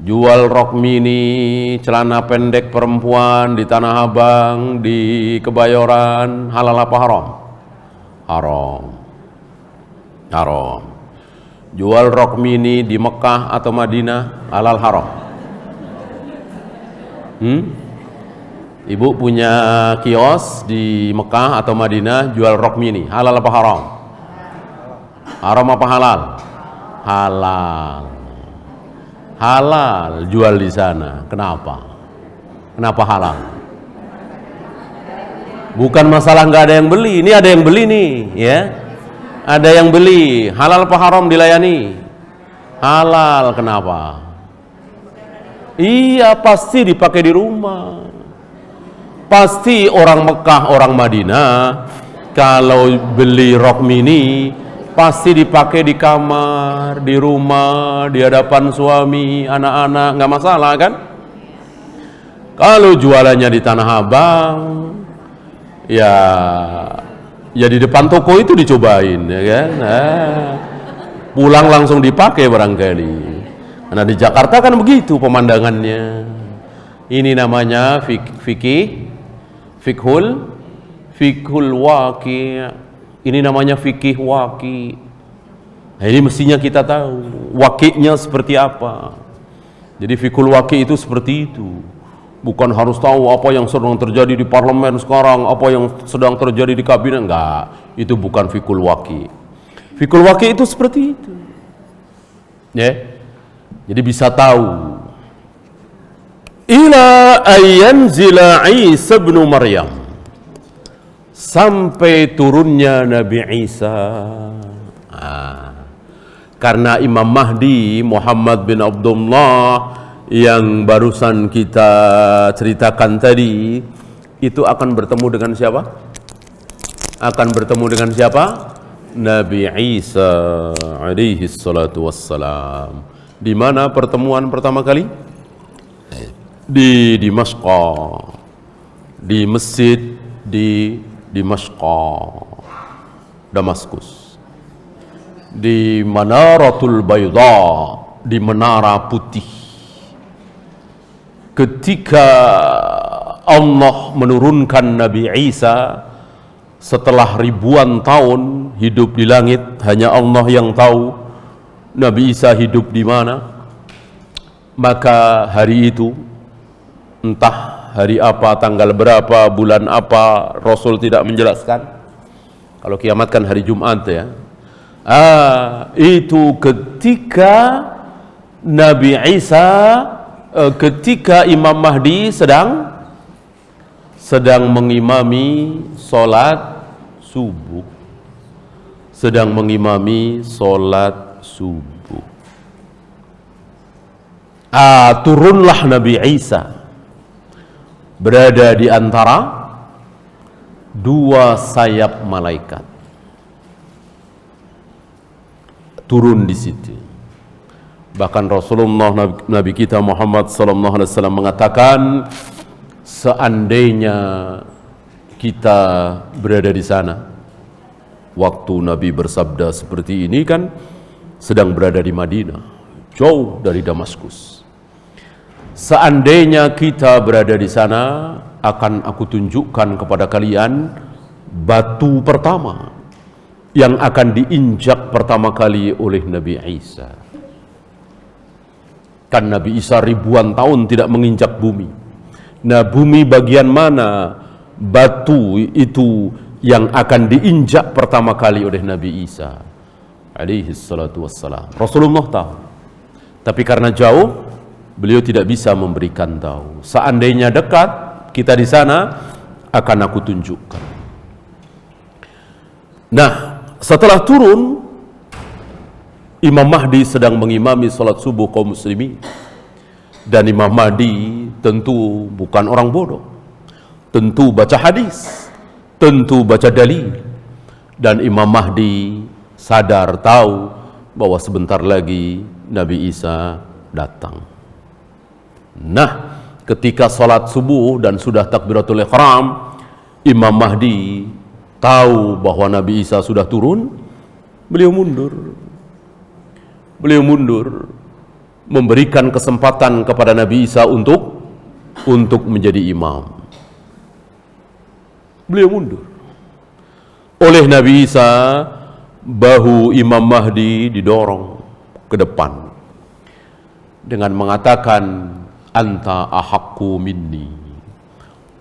Jual rok mini, celana pendek perempuan di Tanah Abang, di Kebayoran, halal apa haram? Haram. Haram. Jual rok mini di Mekah atau Madinah, halal haram? Ibu punya kios di Mekah atau Madinah jual rok mini, halal apa haram? Haram apa halal? Halal. Halal jual di sana. Kenapa? Kenapa halal? Bukan masalah nggak ada yang beli, ini ada yang beli nih, ya. Ada yang beli, halal apa haram dilayani? Halal, kenapa? Iya, pasti dipakai di rumah. Pasti orang Mekah, orang Madinah kalau beli rok mini pasti dipakai di kamar, di rumah, di hadapan suami, anak-anak, nggak masalah kan? Kalau jualannya di Tanah Abang, ya di depan toko itu dicobain, ya kan? Pulang langsung dipakai barangkali. Karena di Jakarta kan begitu pemandangannya. Ini namanya fikhul waqi'. Ini namanya fikih waqi'. Nah, ini mestinya kita tahu waqi'-nya seperti apa. Jadi fikhul waqi' itu seperti itu. Bukan harus tahu apa yang sedang terjadi di parlemen sekarang, apa yang sedang terjadi di kabinet, enggak. Itu bukan fikhul waqi'. Fikhul waqi' itu seperti itu. Ya. Jadi bisa tahu. Ila ayanzila Isa bin Maryam, sampai turunnya Nabi Isa. Karena Imam Mahdi Muhammad bin Abdullah yang barusan kita ceritakan tadi, itu akan bertemu dengan siapa? Akan bertemu dengan siapa? Nabi Isa alaihi salatu wassalam. Di mana pertemuan pertama kali? Di Damaskus, di masjid di Damaskus, di Manaratul Bayda, di menara putih. Ketika Allah menurunkan Nabi Isa, setelah ribuan tahun hidup di langit, hanya Allah yang tahu Nabi Isa hidup di mana. Maka hari itu, entah hari apa, tanggal berapa, bulan apa, Rasul tidak menjelaskan. Kalau kiamat kan hari Jumat ya. Itu ketika Nabi Isa, ketika Imam Mahdi sedang mengimami sholat subuh. Sedang mengimami sholat subuh. Turunlah Nabi Isa berada di antara dua sayap malaikat. Turun di situ. Bahkan Rasulullah Nabi kita Muhammad sallallahu alaihi wasallam mengatakan, seandainya kita berada di sana, waktu Nabi bersabda seperti ini kan sedang berada di Madinah, jauh dari Damaskus. Seandainya kita berada di sana, akan aku tunjukkan kepada kalian batu pertama yang akan diinjak pertama kali oleh Nabi Isa. Kan Nabi Isa ribuan tahun tidak menginjak bumi. Nah, bumi bagian mana batu itu yang akan diinjak pertama kali oleh Nabi Isa alaihi salatu wassalam? Rasulullah tahu, tapi karena jauh beliau tidak bisa memberikan tahu. Seandainya dekat kita di sana, akan aku tunjukkan. Nah, setelah turun, Imam Mahdi sedang mengimami salat subuh kaum muslimin. Dan Imam Mahdi tentu bukan orang bodoh. Tentu baca hadis, tentu baca dalil. Dan Imam Mahdi sadar, tahu bahwa sebentar lagi Nabi Isa datang. Nah, ketika salat subuh dan sudah takbiratul ihram, Imam Mahdi tahu bahwa Nabi Isa sudah turun. Beliau mundur, memberikan kesempatan kepada Nabi Isa untuk menjadi imam. Beliau mundur. Oleh Nabi Isa, bahu Imam Mahdi didorong ke depan dengan mengatakan, anta ahaqqu minni,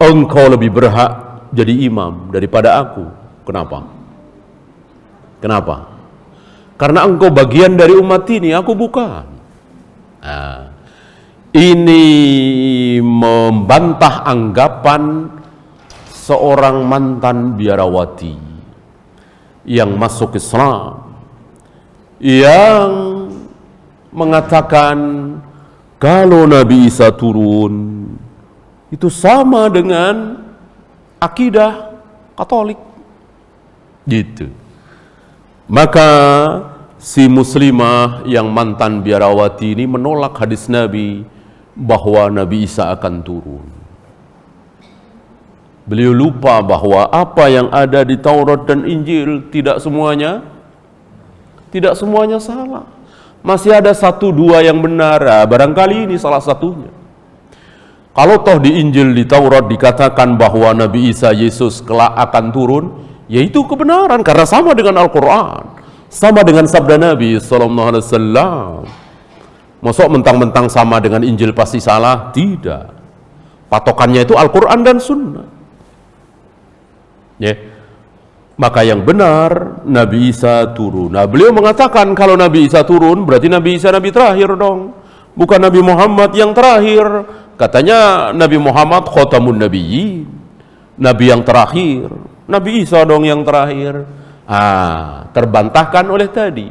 engkau lebih berhak jadi imam daripada aku. Kenapa? Karena engkau bagian dari umat ini, aku bukan. Nah, ini membantah anggapan seorang mantan biarawati yang masuk Islam, yang mengatakan kalau Nabi Isa turun itu sama dengan akidah Katolik gitu. Maka si muslimah yang mantan biarawati ini menolak hadis Nabi bahwa Nabi Isa akan turun. Beliau lupa bahwa apa yang ada di Taurat dan Injil tidak semuanya salah. Masih ada satu dua yang benar. Barangkali ini salah satunya. Kalau toh di Injil, di Taurat dikatakan bahwa Nabi Isa Yesus kelak akan turun, yaitu kebenaran karena sama dengan Al-Quran, sama dengan sabda Nabi sallallahu alaihi wasallam. Masuk mentang-mentang sama dengan Injil pasti salah? Tidak. Patokannya itu Al-Quran dan Sunnah. Ya. Maka yang benar Nabi Isa turun. Nah, beliau mengatakan kalau Nabi Isa turun berarti Nabi Isa Nabi terakhir dong, bukan Nabi Muhammad yang terakhir. Katanya Nabi Muhammad khatamun nabiyyin, Nabi yang terakhir. Nabi Isa dong yang terakhir. Terbantahkan oleh tadi.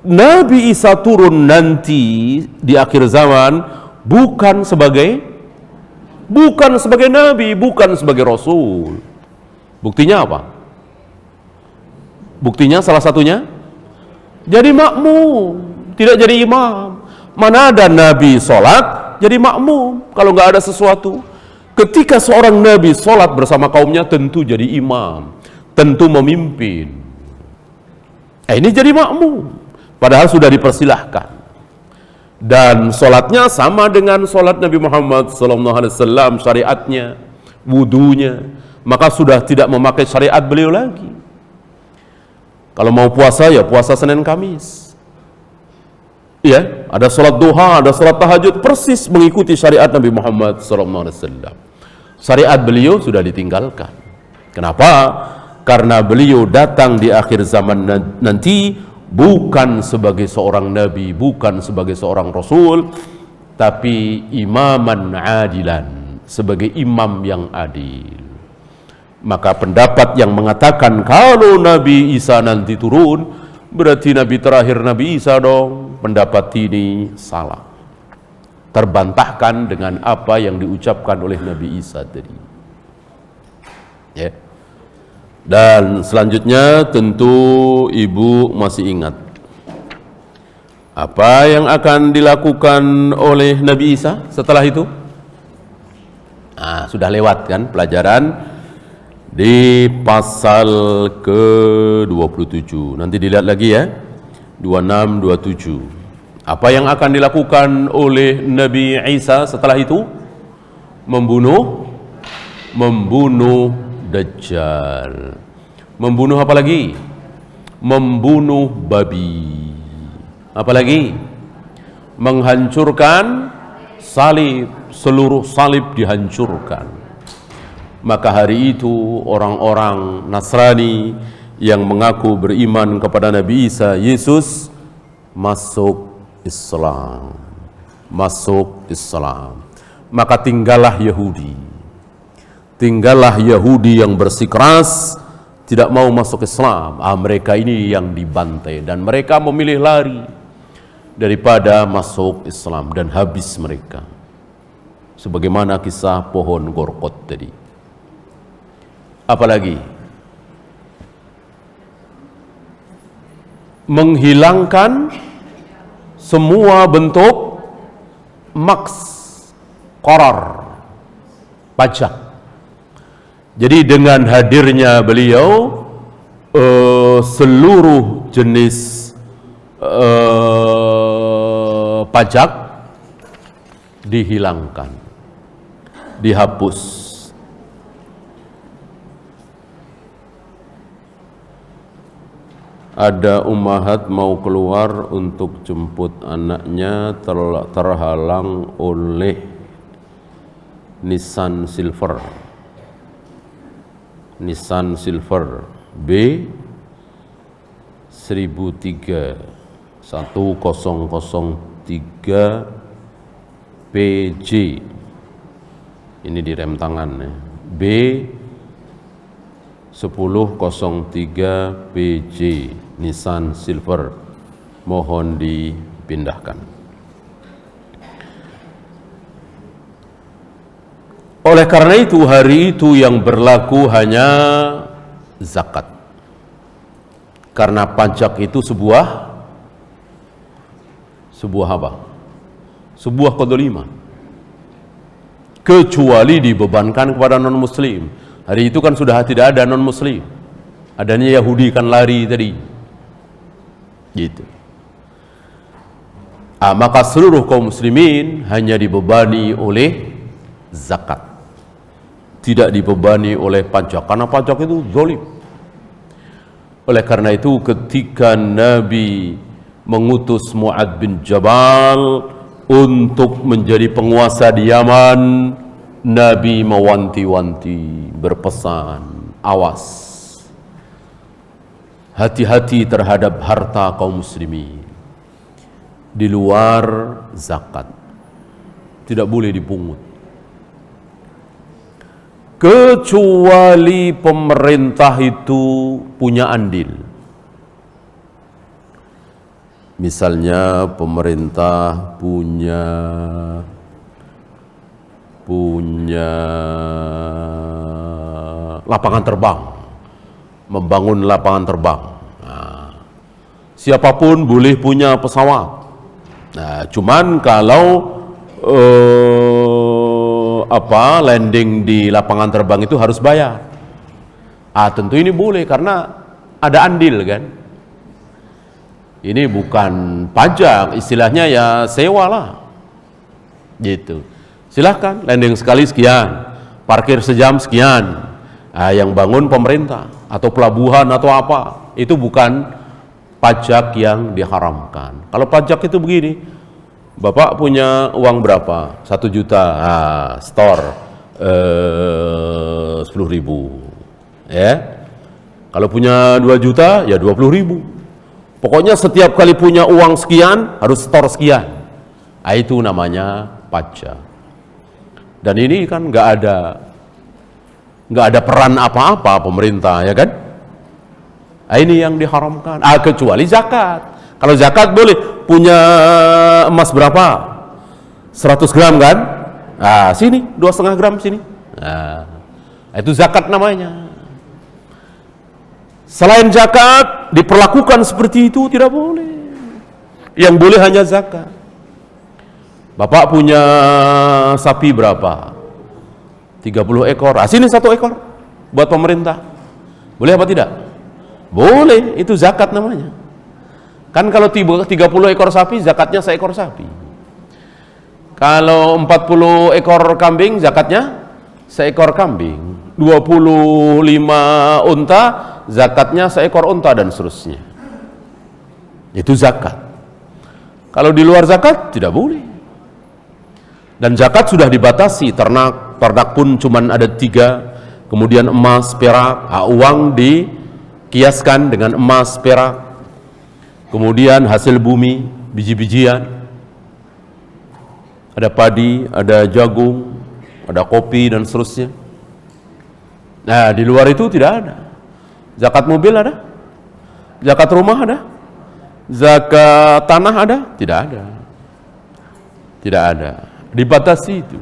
Nabi Isa turun nanti di akhir zaman bukan sebagai nabi, bukan sebagai rasul. Buktinya apa? Buktinya salah satunya jadi makmum, tidak jadi imam. Mana ada nabi sholat jadi makmum kalau nggak ada sesuatu. Ketika seorang nabi sholat bersama kaumnya tentu jadi imam, tentu memimpin. Ini jadi makmum, padahal sudah dipersilahkan. Dan sholatnya sama dengan sholat Nabi Muhammad SAW, syariatnya, wudunya, maka sudah tidak memakai syariat beliau lagi. Kalau mau puasa, ya puasa Senin Kamis. Ya, ada sholat duha, ada sholat tahajud, persis mengikuti syariat Nabi Muhammad SAW. Syariat beliau sudah ditinggalkan. Kenapa? Karena beliau datang di akhir zaman nanti bukan sebagai seorang nabi, bukan sebagai seorang rasul, tapi imaman adilan, sebagai imam yang adil. Maka pendapat yang mengatakan kalau Nabi Isa nanti turun, berarti Nabi terakhir Nabi Isa dong, pendapat ini salah. Terbantahkan dengan apa yang diucapkan oleh Nabi Isa tadi. Ya. Dan selanjutnya tentu ibu masih ingat apa yang akan dilakukan oleh Nabi Isa setelah itu? Sudah lewat kan pelajaran di pasal ke-27. Nanti dilihat lagi ya. 26, 27. Apa yang akan dilakukan oleh Nabi Isa setelah itu? Membunuh Dajjal. Membunuh apa lagi? Membunuh babi. Apa lagi? Menghancurkan salib. Seluruh salib dihancurkan. Maka hari itu orang-orang Nasrani yang mengaku beriman kepada Nabi Isa Yesus masuk Islam. Maka tinggallah Yahudi yang bersikeras tidak mau masuk Islam. Mereka ini yang dibantai dan mereka memilih lari daripada masuk Islam dan habis mereka. Sebagaimana kisah pohon Gorkot tadi. Apalagi menghilangkan semua bentuk qarar, pajak. Jadi dengan hadirnya beliau seluruh jenis pajak dihilangkan, dihapus. Ada ummahat mau keluar untuk jemput anaknya terhalang oleh Nissan Silver B 1003 PJ. Ini di rem tangan ya. B 1003 PJ Nissan Silver, mohon dipindahkan. Oleh karena itu hari itu yang berlaku hanya zakat. Karena pajak itu sebuah apa? Sebuah kedzaliman. Kecuali dibebankan kepada non-muslim. Hari itu kan sudah tidak ada non-muslim. Adanya Yahudi kan lari tadi. Gitu. Maka seluruh kaum muslimin hanya dibebani oleh zakat. Tidak dibebani oleh pajak. Karena pajak itu zalim. Oleh karena itu ketika Nabi mengutus Mu'adz bin Jabal untuk menjadi penguasa di Yaman, Nabi mewanti-wanti, berpesan, awas, hati-hati terhadap harta kaum muslimin di luar zakat, tidak boleh dipungut kecuali pemerintah itu punya andil. Misalnya pemerintah punya lapangan terbang, membangun lapangan terbang. Siapapun boleh punya pesawat. Cuman kalau landing di lapangan terbang itu harus bayar. Tentu ini boleh karena ada andil kan. Ini bukan pajak, istilahnya ya sewa lah. Gitu. Silahkan landing sekali sekian, parkir sejam sekian. Yang bangun pemerintah atau pelabuhan atau apa, itu bukan pajak yang diharamkan. Kalau pajak itu begini, Bapak punya uang berapa? 1 juta, store 10.000, ya. Kalau punya 2 juta, ya 20.000. Pokoknya setiap kali punya uang sekian, harus store sekian. Itu namanya pajak. Dan ini kan nggak ada peran apa-apa pemerintah, ya kan? Ini yang diharamkan. Kecuali zakat. Kalau zakat boleh. Punya emas berapa? 100 gram kan? Sini 2,5 gram sini. Itu zakat namanya. Selain zakat diperlakukan seperti itu tidak boleh. Yang boleh hanya zakat. Bapak punya sapi berapa? 30 ekor. Sini 1 ekor buat pemerintah. Boleh apa tidak? Boleh, itu zakat namanya. Kan kalau 30 ekor sapi, zakatnya 1 ekor sapi. Kalau 40 ekor kambing, zakatnya 1 ekor kambing. 25 unta, zakatnya 1 ekor unta, dan seterusnya. Itu zakat. Kalau di luar zakat, tidak boleh. Dan zakat sudah dibatasi, ternak pun cuma ada 3, kemudian emas, perak, uang dikiaskan dengan emas, perak, kemudian hasil bumi, biji-bijian, ada padi, ada jagung, ada kopi, dan seterusnya. Nah, di luar itu tidak ada. Zakat mobil ada? Zakat rumah ada? Zakat tanah ada? Tidak ada. Tidak ada. Dibatasi itu.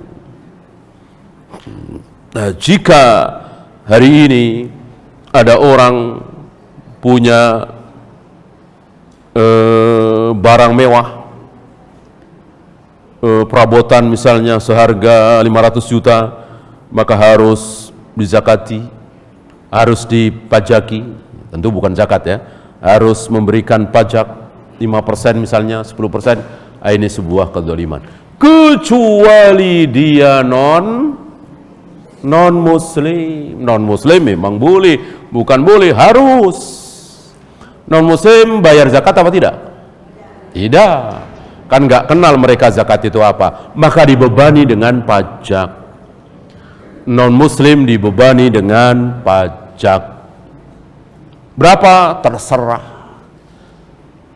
Nah, jika hari ini ada orang punya barang mewah, perabotan misalnya seharga 500 juta, maka harus dizakati, harus dipajaki. Tentu bukan zakat ya, harus memberikan pajak 5% misalnya, 10%. Ini sebuah kezaliman. Kecuali dia non muslim memang boleh, bukan boleh, harus. Non muslim bayar zakat apa tidak? Tidak, kan nggak kenal mereka zakat itu apa, maka dibebani dengan pajak. Non muslim dibebani dengan pajak berapa?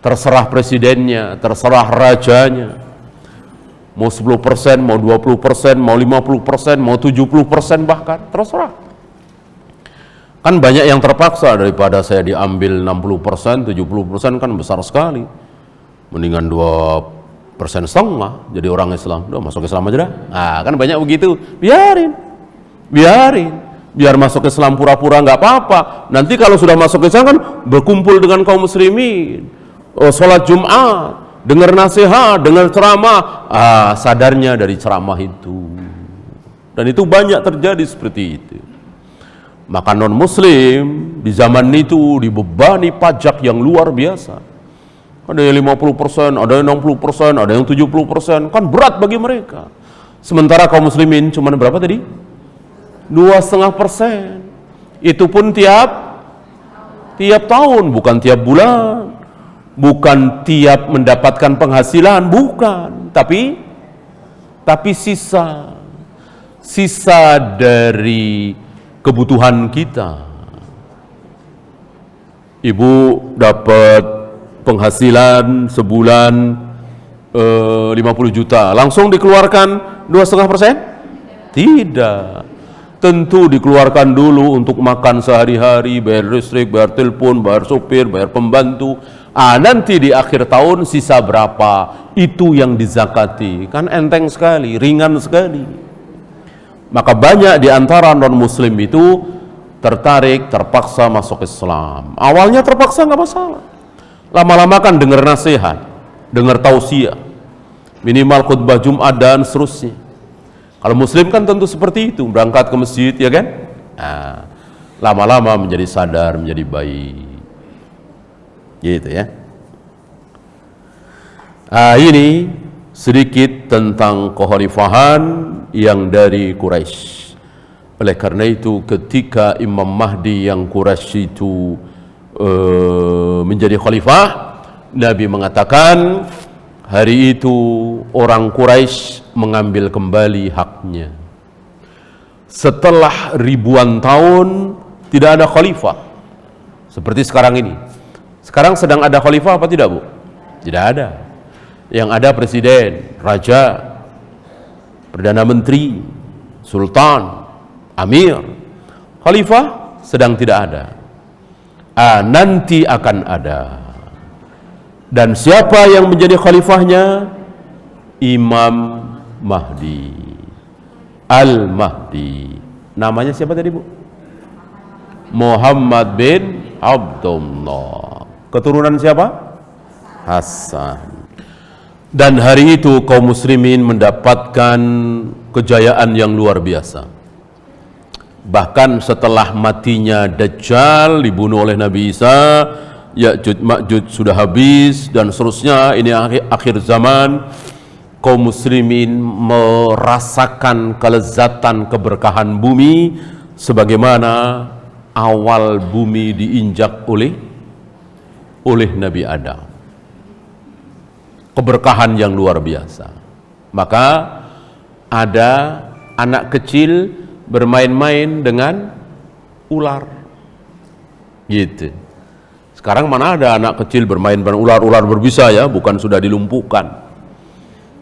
Terserah presidennya, terserah rajanya. Mau 10%, mau 20%, mau 50%, mau 70%, bahkan terserah. Kan banyak yang terpaksa, daripada saya diambil 60%, 70%, kan besar sekali. Mendingan 2,5% jadi orang Islam. Udah masuk Islam aja dah. Kan banyak begitu. Biarin. Biar masuk Islam pura-pura nggak apa-apa. Nanti kalau sudah masuk Islam kan berkumpul dengan kaum muslimin, sholat Jumat, dengar nasihat, dengar ceramah, sadarnya dari ceramah itu. Dan itu banyak terjadi seperti itu. Maka non muslim di zaman itu dibebani pajak yang luar biasa. Ada yang 50%, ada yang 60%, ada yang 70%, kan berat bagi mereka. Sementara kaum muslimin cuma berapa tadi? 2,5%. Itu pun tiap tahun, bukan tiap bulan. Bukan tiap mendapatkan penghasilan, bukan, tapi sisa dari kebutuhan kita. Ibu dapat penghasilan sebulan 50 juta, langsung dikeluarkan 2,5%? Tidak. Tentu dikeluarkan dulu untuk makan sehari-hari, bayar listrik, bayar telepon, bayar sopir, bayar pembantu. Nanti di akhir tahun sisa berapa, itu yang dizakati. Kan enteng sekali, ringan sekali. Maka banyak di antara non muslim itu terpaksa masuk Islam. Awalnya terpaksa nggak masalah. Lama-lama kan dengar nasihat, dengar tausiah, minimal khutbah Jumat dan seterusnya. Kalau muslim kan tentu seperti itu, berangkat ke masjid, ya kan? Lama-lama menjadi sadar, menjadi baik. Gitu ya. Ini sedikit tentang kekhalifahan yang dari Quraisy. Oleh karena itu ketika Imam Mahdi yang Quraisy itu menjadi khalifah, Nabi mengatakan hari itu orang Quraisy mengambil kembali haknya. Setelah ribuan tahun tidak ada khalifah seperti sekarang ini. Sekarang sedang ada khalifah apa tidak, Bu? Tidak ada. Yang ada presiden, raja, perdana menteri, sultan, amir. Khalifah sedang tidak ada. Nanti akan ada. Dan siapa yang menjadi khalifahnya? Imam Mahdi, Al-Mahdi. Namanya siapa tadi, Bu? Muhammad bin Abdullah. Keturunan siapa? Hasan. Dan hari itu kaum muslimin mendapatkan kejayaan yang luar biasa. Bahkan setelah matinya Dajjal dibunuh oleh Nabi Isa, Ya'juj Ma'juj sudah habis dan seterusnya, ini akhir zaman, kaum muslimin merasakan kelezatan keberkahan bumi sebagaimana awal bumi diinjak oleh Nabi Adam. Keberkahan yang luar biasa. Maka ada anak kecil bermain-main dengan ular. Gitu. Sekarang mana ada anak kecil bermain dengan ular berbisa ya, bukan sudah dilumpuhkan.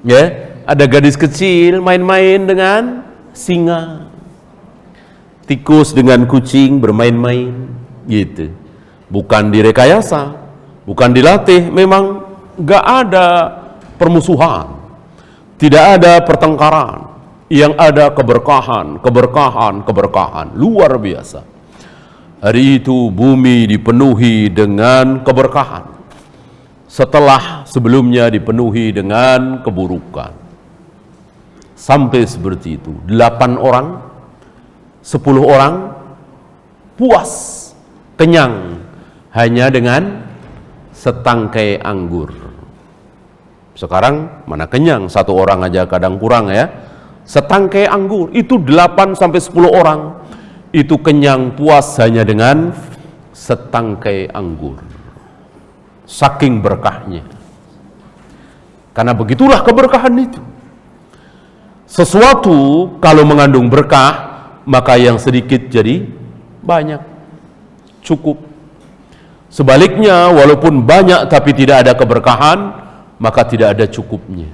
Ya, ada gadis kecil main-main dengan singa. Tikus dengan kucing bermain-main. Gitu. Bukan direkayasa, bukan dilatih, memang gak ada permusuhan, tidak ada pertengkaran, yang ada keberkahan luar biasa. Hari itu bumi dipenuhi dengan keberkahan setelah sebelumnya dipenuhi dengan keburukan. Sampai seperti itu, 8 orang, 10 orang puas, kenyang hanya dengan setangkai anggur. Sekarang mana kenyang, 1 orang aja kadang kurang ya. Setangkai anggur, itu 8 sampai 10 orang itu kenyang puas hanya dengan setangkai anggur. Saking berkahnya. Karena begitulah keberkahan itu. Sesuatu kalau mengandung berkah, maka yang sedikit jadi banyak, cukup. Sebaliknya, walaupun banyak tapi tidak ada keberkahan, maka tidak ada cukupnya.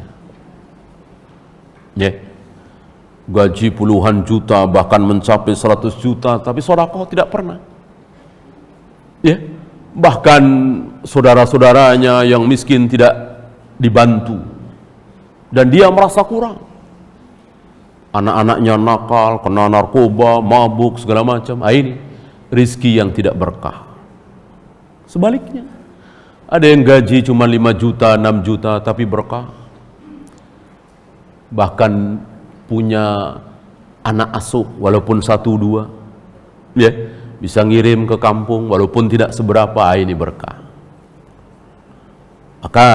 Ya. Gaji puluhan juta, bahkan mencapai 100 juta, tapi sedekah tidak pernah. Ya. Bahkan saudara-saudaranya yang miskin tidak dibantu. Dan dia merasa kurang. Anak-anaknya nakal, kena narkoba, mabuk, segala macam. Ini rizki yang tidak berkah. Sebaliknya, ada yang gaji cuma 5 juta, 6 juta, tapi berkah. Bahkan punya anak asuh, walaupun 1-2, ya, bisa ngirim ke kampung, walaupun tidak seberapa, ini berkah. Maka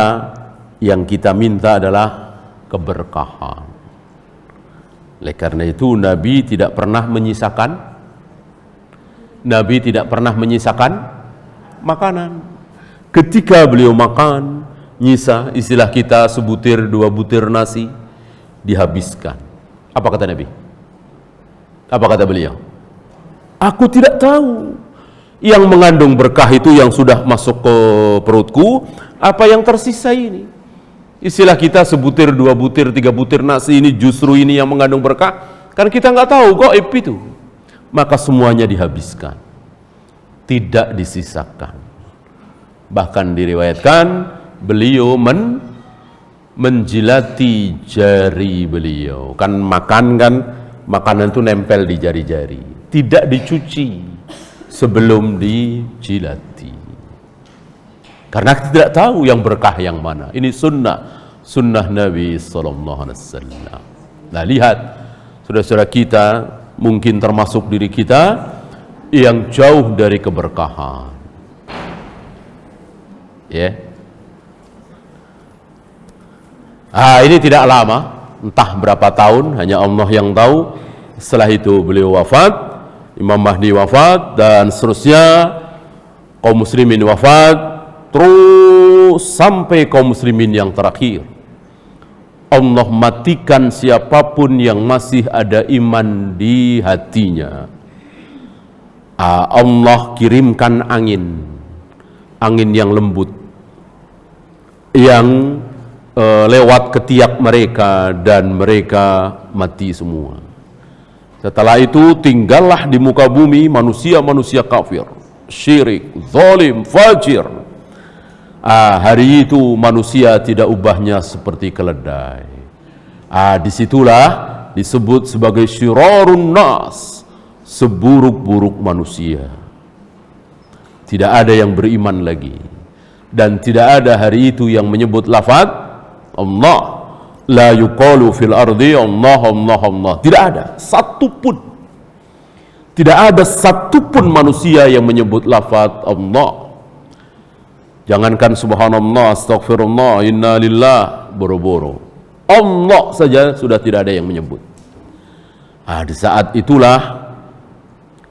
yang kita minta adalah keberkahan. Oleh karena itu Nabi tidak pernah menyisakan makanan. Ketika beliau makan, nyisa, istilah kita sebutir 2 butir nasi, dihabiskan. Apa kata Nabi? Apa kata beliau? Aku tidak tahu. Yang mengandung berkah itu yang sudah masuk ke perutku, apa yang tersisa ini? Istilah kita sebutir, 2 butir, 3 butir nasi ini justru ini yang mengandung berkah. Kan kita nggak tahu gaib itu. Maka semuanya dihabiskan. Tidak disisakan. Bahkan diriwayatkan beliau menjilati jari beliau. Kan makanan itu nempel di jari-jari. Tidak dicuci sebelum dijilati. Karena tidak tahu yang berkah yang mana. Ini sunnah Nabi SAW. Nah, lihat saudara-saudara kita, mungkin termasuk diri kita yang jauh dari keberkahan. Ya. Ini tidak lama, entah berapa tahun, hanya Allah yang tahu. Setelah itu beliau wafat, Imam Mahdi wafat, dan seterusnya kaum muslimin wafat, terus sampai kaum muslimin yang terakhir. Allah matikan siapapun yang masih ada iman di hatinya. Allah kirimkan angin yang lembut, yang lewat ketiak mereka, dan mereka mati semua. Setelah itu tinggallah di muka bumi manusia-manusia kafir, syirik, zalim, fajir. Hari itu manusia tidak ubahnya seperti keledai. Disitulah disebut sebagai syirarun nas, seburuk-buruk manusia. Tidak ada yang beriman lagi, dan tidak ada hari itu yang menyebut lafaz Allah. La yuqalu fil ardi Allah, Allah, Allah. Tidak ada satupun. Tidak ada satupun manusia yang menyebut lafaz Allah. Jangankan subhanallah, astagfirullah, inna lillah, boro-boro. Allah saja sudah tidak ada yang menyebut. Di saat itulah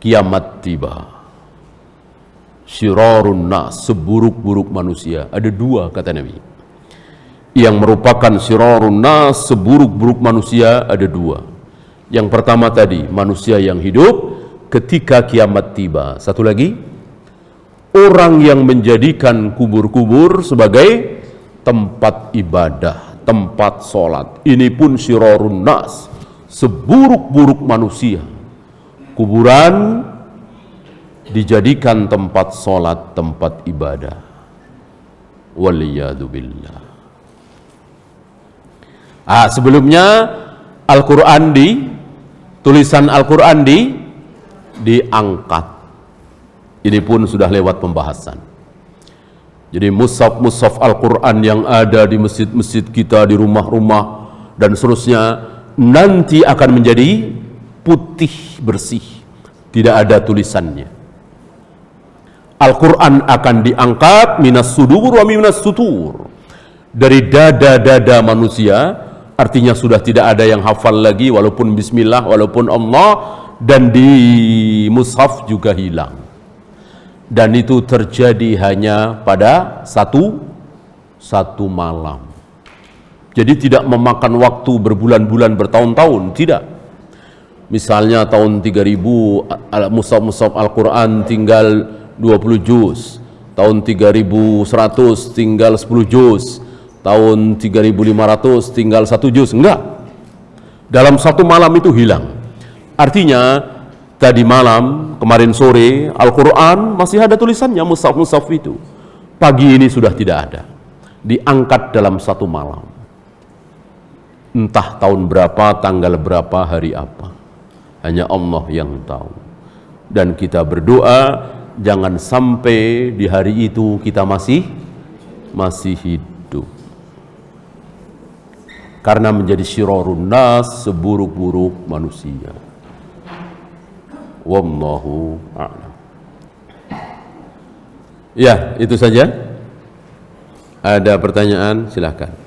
kiamat tiba. Syirarun nas, seburuk-buruk manusia. Ada dua kata Nabi. Yang merupakan syirarun nas, seburuk-buruk manusia, ada dua. Yang pertama tadi, manusia yang hidup ketika kiamat tiba. Satu lagi, orang yang menjadikan kubur-kubur sebagai tempat ibadah, tempat sholat. Ini pun syirarun nas, seburuk-buruk manusia. Kuburan dijadikan tempat sholat, tempat ibadah. Waliyadu billah. Sebelumnya Al-Quran tulisan Al-Quran diangkat. Ini pun sudah lewat pembahasan. Jadi mushaf Al-Quran yang ada di masjid-masjid kita, di rumah-rumah dan seterusnya, nanti akan menjadi putih bersih, tidak ada tulisannya. Al-Quran akan diangkat minas sudur wa minas sutur, dari dada-dada manusia. Artinya sudah tidak ada yang hafal lagi, walaupun bismillah, walaupun Allah, dan di mushaf juga hilang. Dan itu terjadi hanya pada satu malam. Jadi tidak memakan waktu berbulan-bulan, bertahun-tahun, tidak. Misalnya tahun 3000 mushaf Al-Quran tinggal 20 juz, tahun 3100 tinggal 10 juz, tahun 3500 tinggal 1 juz. Enggak, dalam satu malam itu hilang. Artinya tadi malam, kemarin sore, Al-Quran masih ada tulisannya, mushaf itu. Pagi ini sudah tidak ada, diangkat dalam satu malam. Entah tahun berapa, tanggal berapa, hari apa, hanya Allah yang tahu. Dan kita berdoa jangan sampai di hari itu kita masih hidup, karena menjadi syirarun nas, seburuk-buruk manusia. Wallahu a'lam. Ya, itu saja. Ada pertanyaan, silakan.